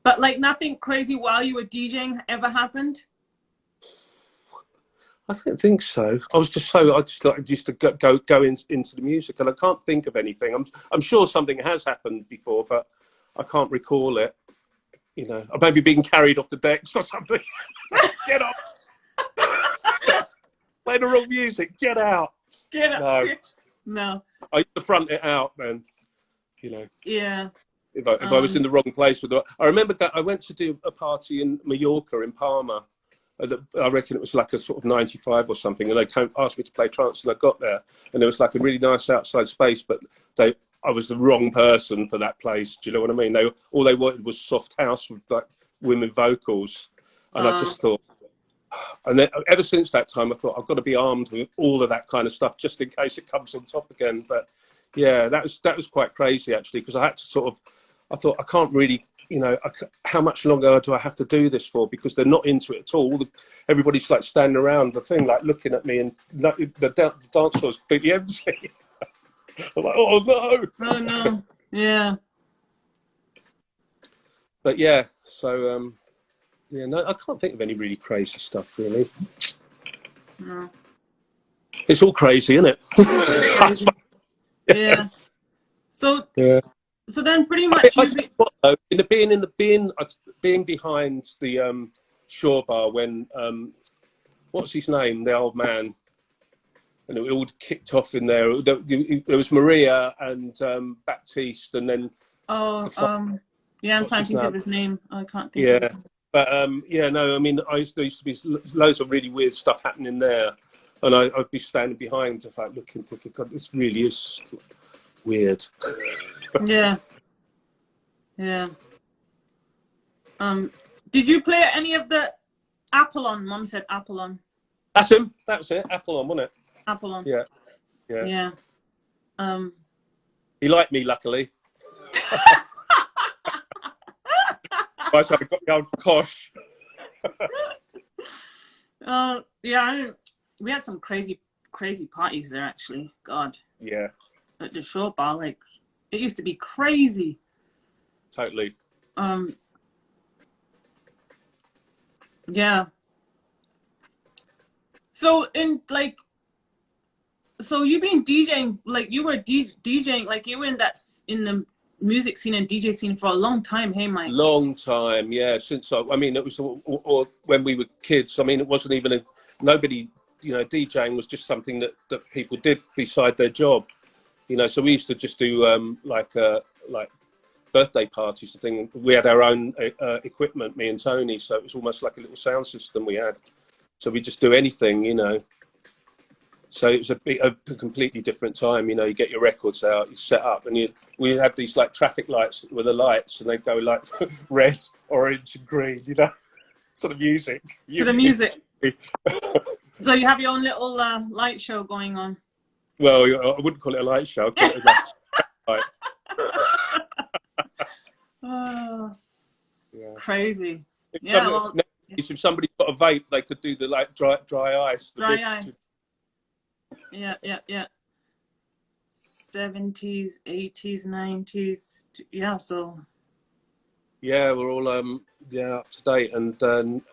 But nothing crazy while you were DJing ever happened? I don't think so. I just used to go into the music, and I can't think of anything. I'm sure something has happened before, but I can't recall it. you know, I may be being carried off the decks or something. Get off. Play the wrong music. Get out. Get out. No. I used to front it out then, you know. Yeah. If I was in the wrong place with I remember that I went to do a party in Mallorca in Palma. I reckon it was like a sort of 95 or something, and they asked me to play trance, and I got there, and there was like a really nice outside space, but I was the wrong person for that place. Do you know what I mean? All they wanted was soft house with like women vocals, and I just thought. And then ever since that time, I thought I've got to be armed with all of that kind of stuff just in case it comes on top again. But yeah, that was quite crazy actually, because I had to I thought I can't really, you know, how much longer do I have to do this for? Because they're not into it at all. Everybody's like standing around the thing, like looking at me, and the dance floor's completely empty. I'm like, oh no! Oh no! Yeah. But yeah, so. Yeah, no, I can't think of any really crazy stuff, really. No. It's all crazy, isn't it? Yeah. So. Yeah. So then, pretty much, being behind the Shore Bar when what's his name, the old man, and it all kicked off in there. There was Maria and Baptiste, and then. Oh, yeah, I'm trying to think of his name. I can't think. Of his name. But yeah, no, I mean, there used to be loads of really weird stuff happening there, and I'd be standing behind, just like looking, thinking, God, this really is weird. Yeah. Yeah. Did you play any of the Apollon? Mum said Apollon. That's him. That's it. Apollon, wasn't it? Apollon. Yeah. Yeah. Yeah. He liked me, luckily. I got the old Kosh. Yeah, we had some crazy parties there, actually. God. Yeah. At the Shore Bar, like, it used to be crazy. Totally. Yeah. So so you've been DJing, like you were DJing, like you were in the music scene and DJ scene for a long time, hey Mike? Long time, yeah. Since I mean, it was or when we were kids. I mean, it wasn't even nobody. You know, DJing was just something that people did beside their job. You know, so we used to just do like birthday parties and things. We had our own equipment, me and Tony, so it was almost like a little sound system we had. So we just do anything, you know. So it was a completely different time, you know. You get your records out, you set up, and we had these like traffic lights with the lights, and they go like red, orange, and green, you know, to the music. To the music. So you have your own little light show going on. Well, I wouldn't call it a light show. I'd call it a light. Oh, Yeah. Crazy. Yeah. If somebody's got a vape, they could do the like dry ice. Dry ice. Yeah. 70s, 80s, 90s. Yeah, so. Yeah, we're all up to date, and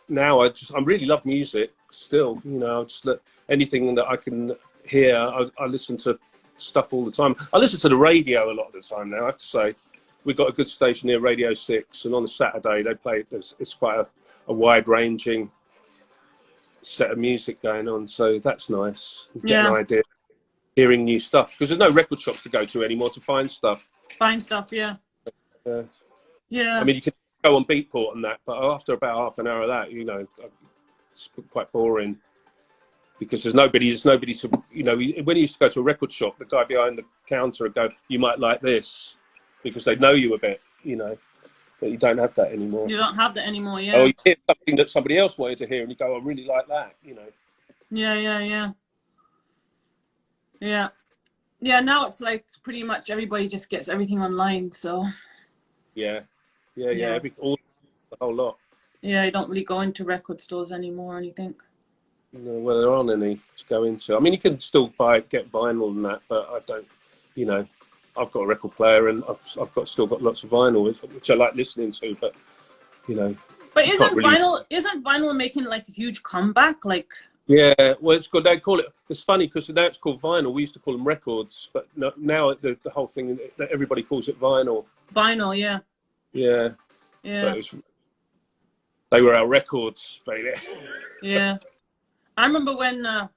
now I really love music still. You know, I just anything that I can hear. I listen to stuff all the time. I listen to the radio a lot of the time now, I have to say. We've got a good station here, Radio 6, and on a Saturday they play. It's quite a wide-ranging set of music going on, so that's nice. Get an idea, hearing new stuff, because there's no record shops to go to anymore to find stuff. Yeah. Yeah. I mean, you can go on Beatport and that, but after about half an hour of that, you know, it's quite boring, because there's nobody to, you know, when you used to go to a record shop, the guy behind the counter would go, you might like this, because they know you a bit, you know. But you don't have that anymore. You don't have that anymore, yeah. Or you hear something that somebody else wanted to hear, and you go, I really like that, you know. Yeah. Yeah, now it's like pretty much everybody just gets everything online, so. Yeah. The whole lot. Yeah, you don't really go into record stores anymore or anything. No, well, there aren't any to go into. I mean, you can still get vinyl and that, but I don't, you know. I've got a record player, and I've still got lots of vinyl, which I like listening to, but you know. But isn't vinyl making like a huge comeback? Like. Yeah, well, it's good. They call it. It's funny because now it's called vinyl. We used to call them records, but now the whole thing, everybody calls it vinyl. Vinyl, yeah. Yeah. Yeah. But They were our records, baby. Yeah. I remember when, I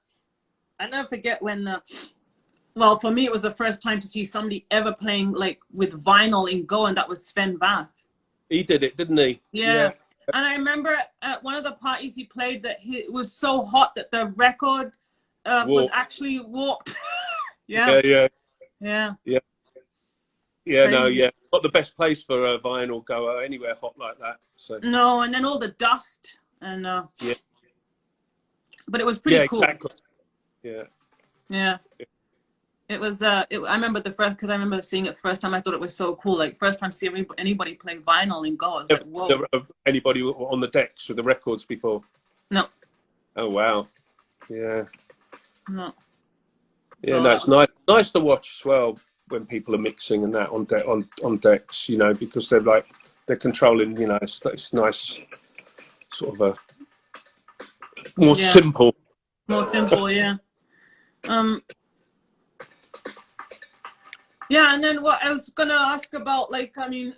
never forget when, well, for me, it was the first time to see somebody ever playing like with vinyl in Go, and that was Sven Vath. He did it, didn't he? Yeah. And I remember at one of the parties he played that it was so hot that the record was actually warped. Yeah. Yeah. Crazy. No, yeah. Not the best place for a vinyl goer anywhere hot like that. So. No, and then all the dust and yeah. But it was pretty cool. Exactly. Yeah. Yeah. It was. I remember because I remember seeing it first time. I thought it was so cool. Like first time seeing anybody play vinyl in Go. I was like, whoa. Anybody on the decks with the records before? No. Oh wow. Yeah. No. Yeah, so, no, it's nice to watch as well when people are mixing and that on decks, you know, because they're controlling, you know, it's nice, sort of a more simple. More simple, yeah. Yeah, and then what I was gonna ask about, like, I mean,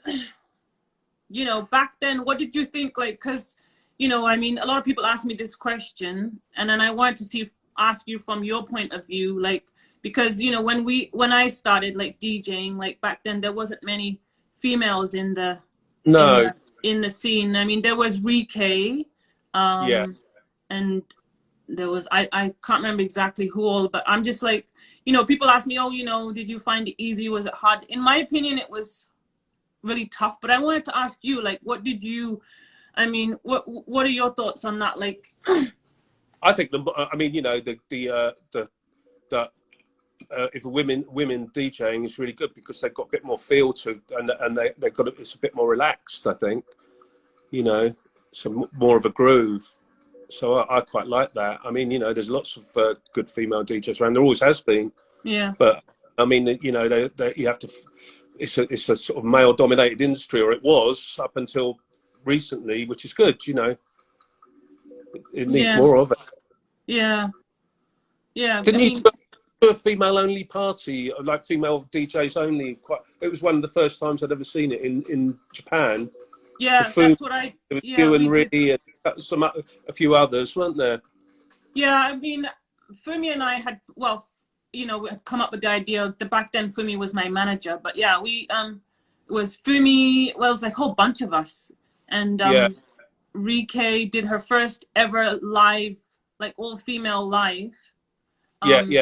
you know, back then, what did you think, like, because, you know, I mean, a lot of people ask me this question, and then I wanted to ask you from your point of view, like, because, you know, when I started like DJing, like back then there wasn't many females in the in the scene. I mean, there was Rike, and there was I can't remember exactly who all, but I'm just like, you know, people ask me, oh, you know, did you find it easy? Was it hard? In my opinion, it was really tough. But I wanted to ask you, like, what are your thoughts on that? Like, I think I mean, you know, if women DJing is really good because they've got a bit more feel to, and they've got it's a bit more relaxed. I think, you know, so more of a groove. So I quite like that. I mean, you know, there's lots of good female DJs around. There always has been. Yeah. But I mean, you know, you have to. It's a sort of male-dominated industry, or it was up until recently, which is good. You know, it needs more of it. Yeah. Yeah. Didn't you do a female-only party, like female DJs only? It was one of the first times I'd ever seen it in Japan. Yeah, that's what I. There was you and Ree and a few others, weren't there? Yeah, I mean, Fumi and I had, well, you know, we had come up with the idea. Back then, Fumi was my manager, but yeah, we it was Fumi. Well, it was like a whole bunch of us, and Rike did her first ever live, like all female live. We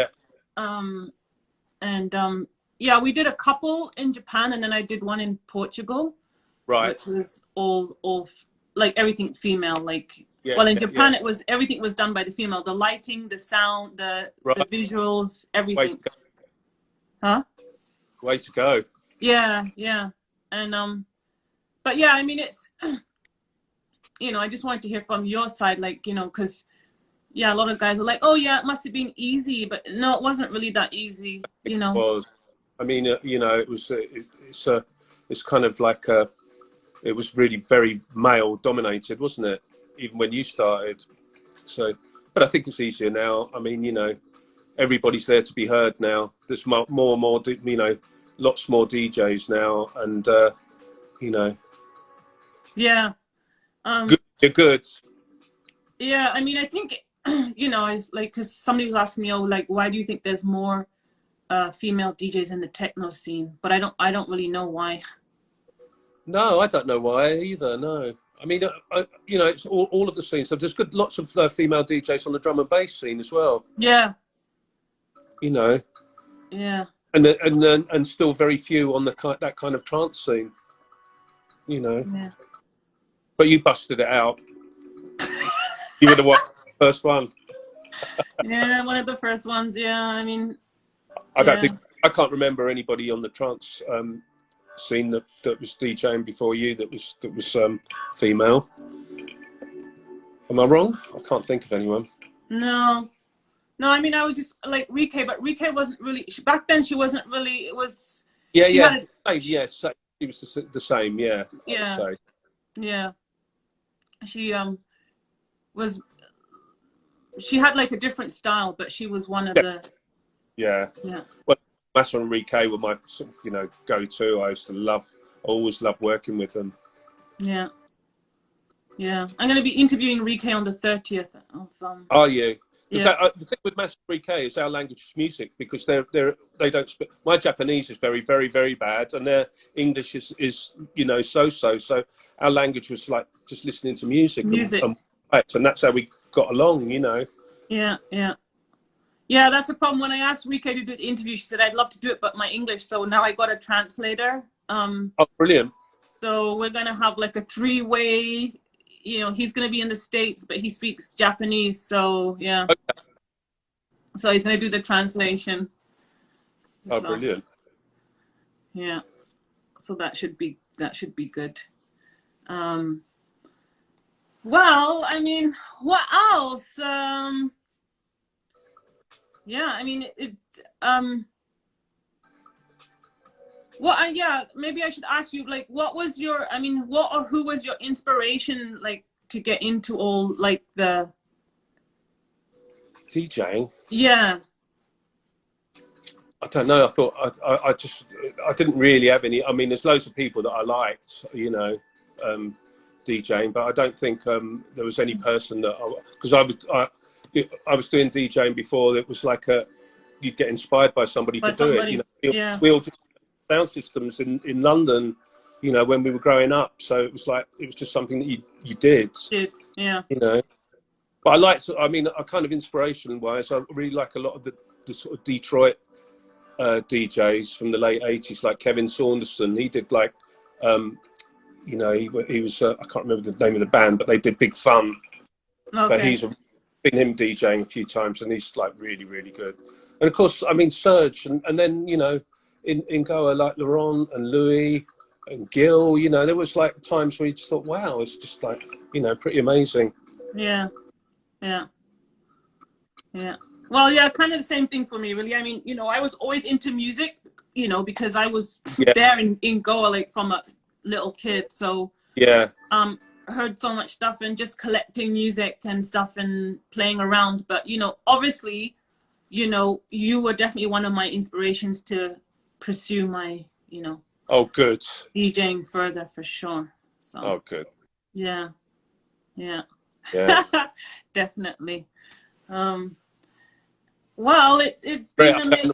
did a couple in Japan, and then I did one in Portugal. Right. Which was all like everything female, like in Japan it was everything was done by the female, the lighting, the sound, the visuals, everything. Way to go. Yeah. And but yeah, I mean, it's you know, I just wanted to hear from your side, like, you know, because a lot of guys were like, oh yeah, it must have been easy, but no, it wasn't really that easy, you know. It was. I mean, you know, it was it's kind of like it was really very male dominated, wasn't it? Even when you started. So, but I think it's easier now. I mean, you know, everybody's there to be heard now. There's more and more, you know, lots more DJs now, and you know. Yeah. You're good. Yeah, I mean, I think, you know, it's like, because somebody was asking me, oh, like, why do you think there's more female DJs in the techno scene? But I don't really know why. No, I don't know why either. No, I mean, you know, it's all of the scenes. So there's lots of female DJs on the drum and bass scene as well. Yeah. You know. Yeah. And still very few on that kind of trance scene. You know. Yeah. But you busted it out. You were the first one. Yeah, one of the first ones. Yeah, I mean. I can't remember anybody on the trance scene that was DJing before you that was female. Am I wrong? I can't think of anyone. No, I mean, I was just like Rike, but Rike wasn't really, back then she wasn't really, it was she was the same. She had like a different style, but she was one of the well, Massa and Rike were my sort of, you know, go-to. I always loved working with them. Yeah. Yeah, I'm going to be interviewing Rike on the 30th of Are you? Yeah. The thing with Master 3K is our language is music, because they don't speak. My Japanese is very, very, very bad, and their English is you know, so. So our language was like just listening to music. And that's how we got along, you know. Yeah, yeah. Yeah, that's the problem. When I asked Rike to do the interview, she said, I'd love to do it, but my English. So now I got a translator. Oh, brilliant. So we're going to have like a three-way, you know, he's going to be in the States, but he speaks Japanese. So, yeah. Okay. So he's going to do the translation. Oh, brilliant. Yeah. So that should be good. Well, I mean, what else? Yeah, I mean, it's yeah, maybe I should ask you, like, what was your, I mean, what or who was your inspiration, like, to get into all, like, the DJing? Yeah. I don't know. I thought I didn't really have any. I mean, there's loads of people that I liked, you know, DJing, but I don't think there was any person that because I was doing DJing before. It was like you'd get inspired by somebody to do it. You know, yeah. We all did sound systems in London, you know, when we were growing up. So it was like it was just something that you did. Yeah. You know, but I liked. I mean, a kind of inspiration wise, I really like a lot of the sort of Detroit DJs from the late 80s, like Kevin Saunderson. He did like, you know, he was, I can't remember the name of the band, but they did Big Fun. Okay. But he's been him DJing a few times, and he's like really, really good. And of course, I mean, Serge, and then, you know, in Goa, like Laurent and Louis and Gil, you know, there was like times where you just thought, wow, it's just like, you know, pretty amazing. Yeah. Yeah. Yeah. Well, yeah, kind of the same thing for me, really. I mean, you know, I was always into music, you know, because I was there in Goa, like from a little kid. So yeah, heard so much stuff and just collecting music and stuff and playing around. But, you know, obviously, you know, you were definitely one of my inspirations to pursue my, you know, good DJing further, for sure. So good. Yeah. Definitely. Well, it's been amazing.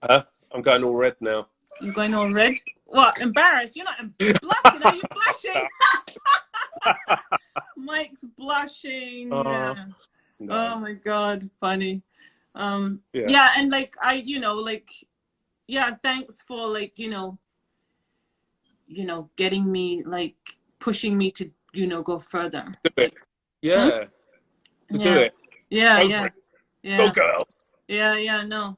I'm going all red now. You're going all red? What? Embarrassed? You're not blushing. Are you blushing? Mike's blushing. No. Oh my God, funny. Yeah, and like you know, like, yeah, thanks for like, you know, getting me, like, pushing me to, you know, go further. Do it. Yeah. Do it. Yeah. Go girl. Yeah, no.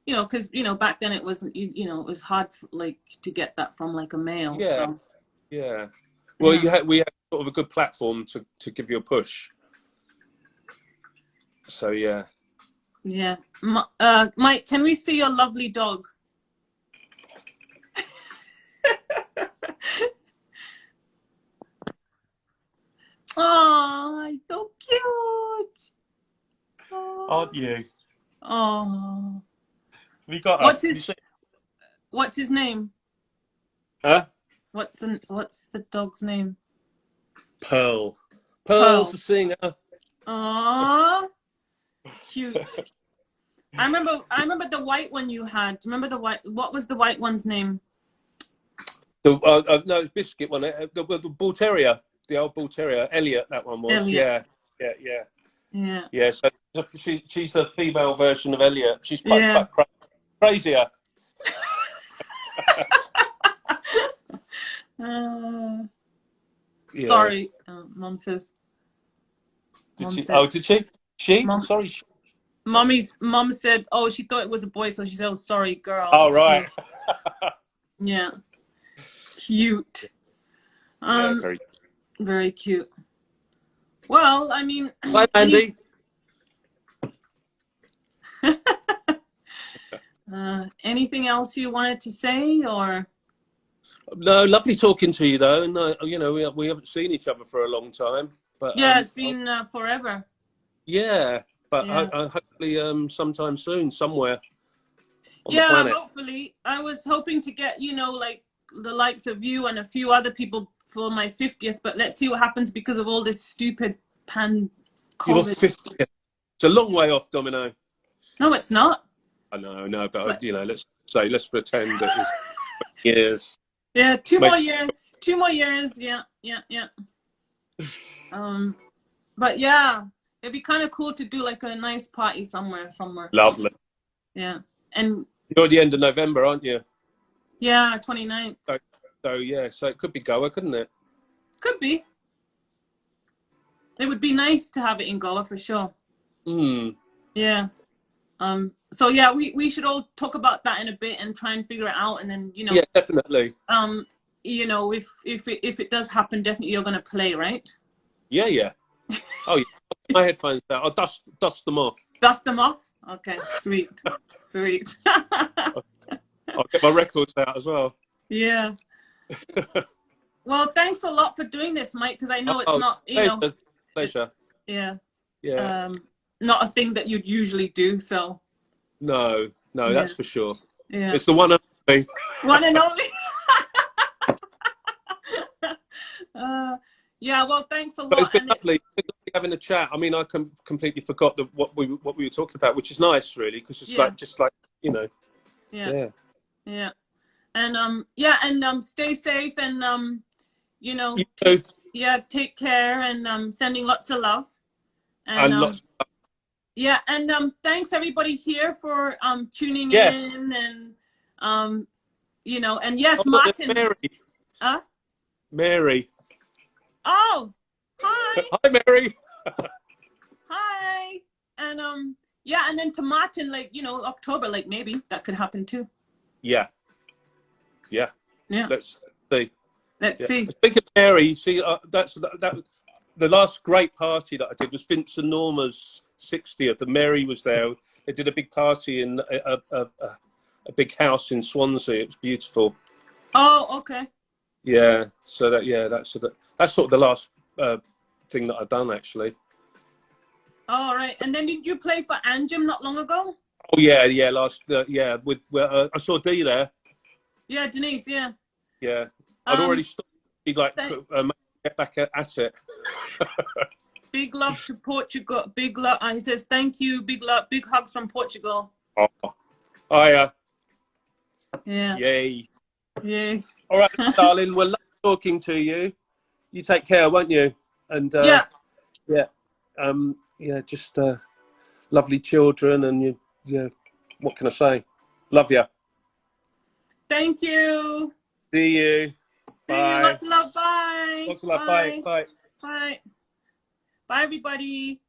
You know, because, you know, back then it wasn't, you know, it was hard like to get that from like a male. Yeah. So. Yeah. Well, we had sort of a good platform to give you a push. So yeah. Yeah. Mike, can we see your lovely dog? Oh, so cute. Aren't you? Oh. We got. What's his name? Huh? What's the dog's name? Pearl. Pearl's the singer. Aww. Cute. I remember the white one you had. Remember the white? What was the white one's name? No, it's Biscuit one. The Bull Terrier, the old Bull Terrier. Elliot, that one was. Elliot. Yeah. So she's the female version of Elliot. She's quite crazier. Sorry, Mom says. Did she? Mom, sorry. Mom said, oh, she thought it was a boy, so she said, oh, sorry, girl. Oh, right. Yeah. Cute. Very. Very cute. Well, I mean. Hi, Andy. Anything else you wanted to say, or? No, lovely talking to you though, and you know, we haven't seen each other for a long time, but yeah, it's been forever. Yeah, but hopefully sometime soon, somewhere on the planet. planet. Hopefully. I was hoping to get, you know, like the likes of you and a few other people for my 50th, but let's see what happens because of all this stupid Your COVID. 50th. It's a long way off, Domino. No, it's not. I know, but you know, let's pretend that it's years. Yeah, two more years. 2 more years. Yeah. But yeah, it'd be kind of cool to do like a nice party somewhere. Lovely. Yeah, and you're at the end of November, aren't you? Yeah, 29th. So yeah, so it could be Goa, couldn't it? Could be. It would be nice to have it in Goa for sure. Yeah. So yeah, we should all talk about that in a bit and try and figure it out, and then, you know. Yeah, definitely. You know, if it does happen, definitely you're gonna play, right? Yeah. Oh yeah. My headphones out. I'll dust them off. Dust them off? Okay, sweet. Sweet. I'll get my records out as well. Yeah. Well, thanks a lot for doing this, Mike, because I know it's not, you know. Pleasure. Yeah. Yeah. Not a thing that you'd usually do, so. No, Yeah. that's for sure. Yeah. It's the one and only. One and only. Yeah, well, thanks a lot. But it's been lovely. It's been lovely having a chat. I mean, I completely forgot what we were talking about, which is nice, really, because it's just like, you know. Yeah. And stay safe, and you know. You too. Take care, and sending lots of love. And lots of love. Yeah, and thanks everybody here for tuning in, and you know, and yes, Martin. Mary. Mary. Oh, hi. Hi, Mary. Hi. And yeah, and then to Martin, like, you know, October, like, maybe that could happen too. Yeah. Let's see. Let's see. Speaking of Mary, see, that the last great party that I did was Vince and Norma's 60th, and Mary was there. They did a big party in a big house in Swansea. It was beautiful. Oh, okay. Yeah. So that's sort of the last thing that I've done, actually. All right. And then did you play for Anjum not long ago? Oh yeah. With I saw Dee there. Yeah, Denise. Yeah. Yeah. I'd already started get back at it. Big love to Portugal. Big love. He says thank you. Big love. Big hugs from Portugal. Oh, hiya. Yeah. Yay. Yay. All right, darling. Well, love talking to you. You take care, won't you? And just lovely children, and what can I say? Love you. Thank you. See you. Bye. Lots of love. Bye. Lots of love. Bye. Bye. Bye. Bye, everybody.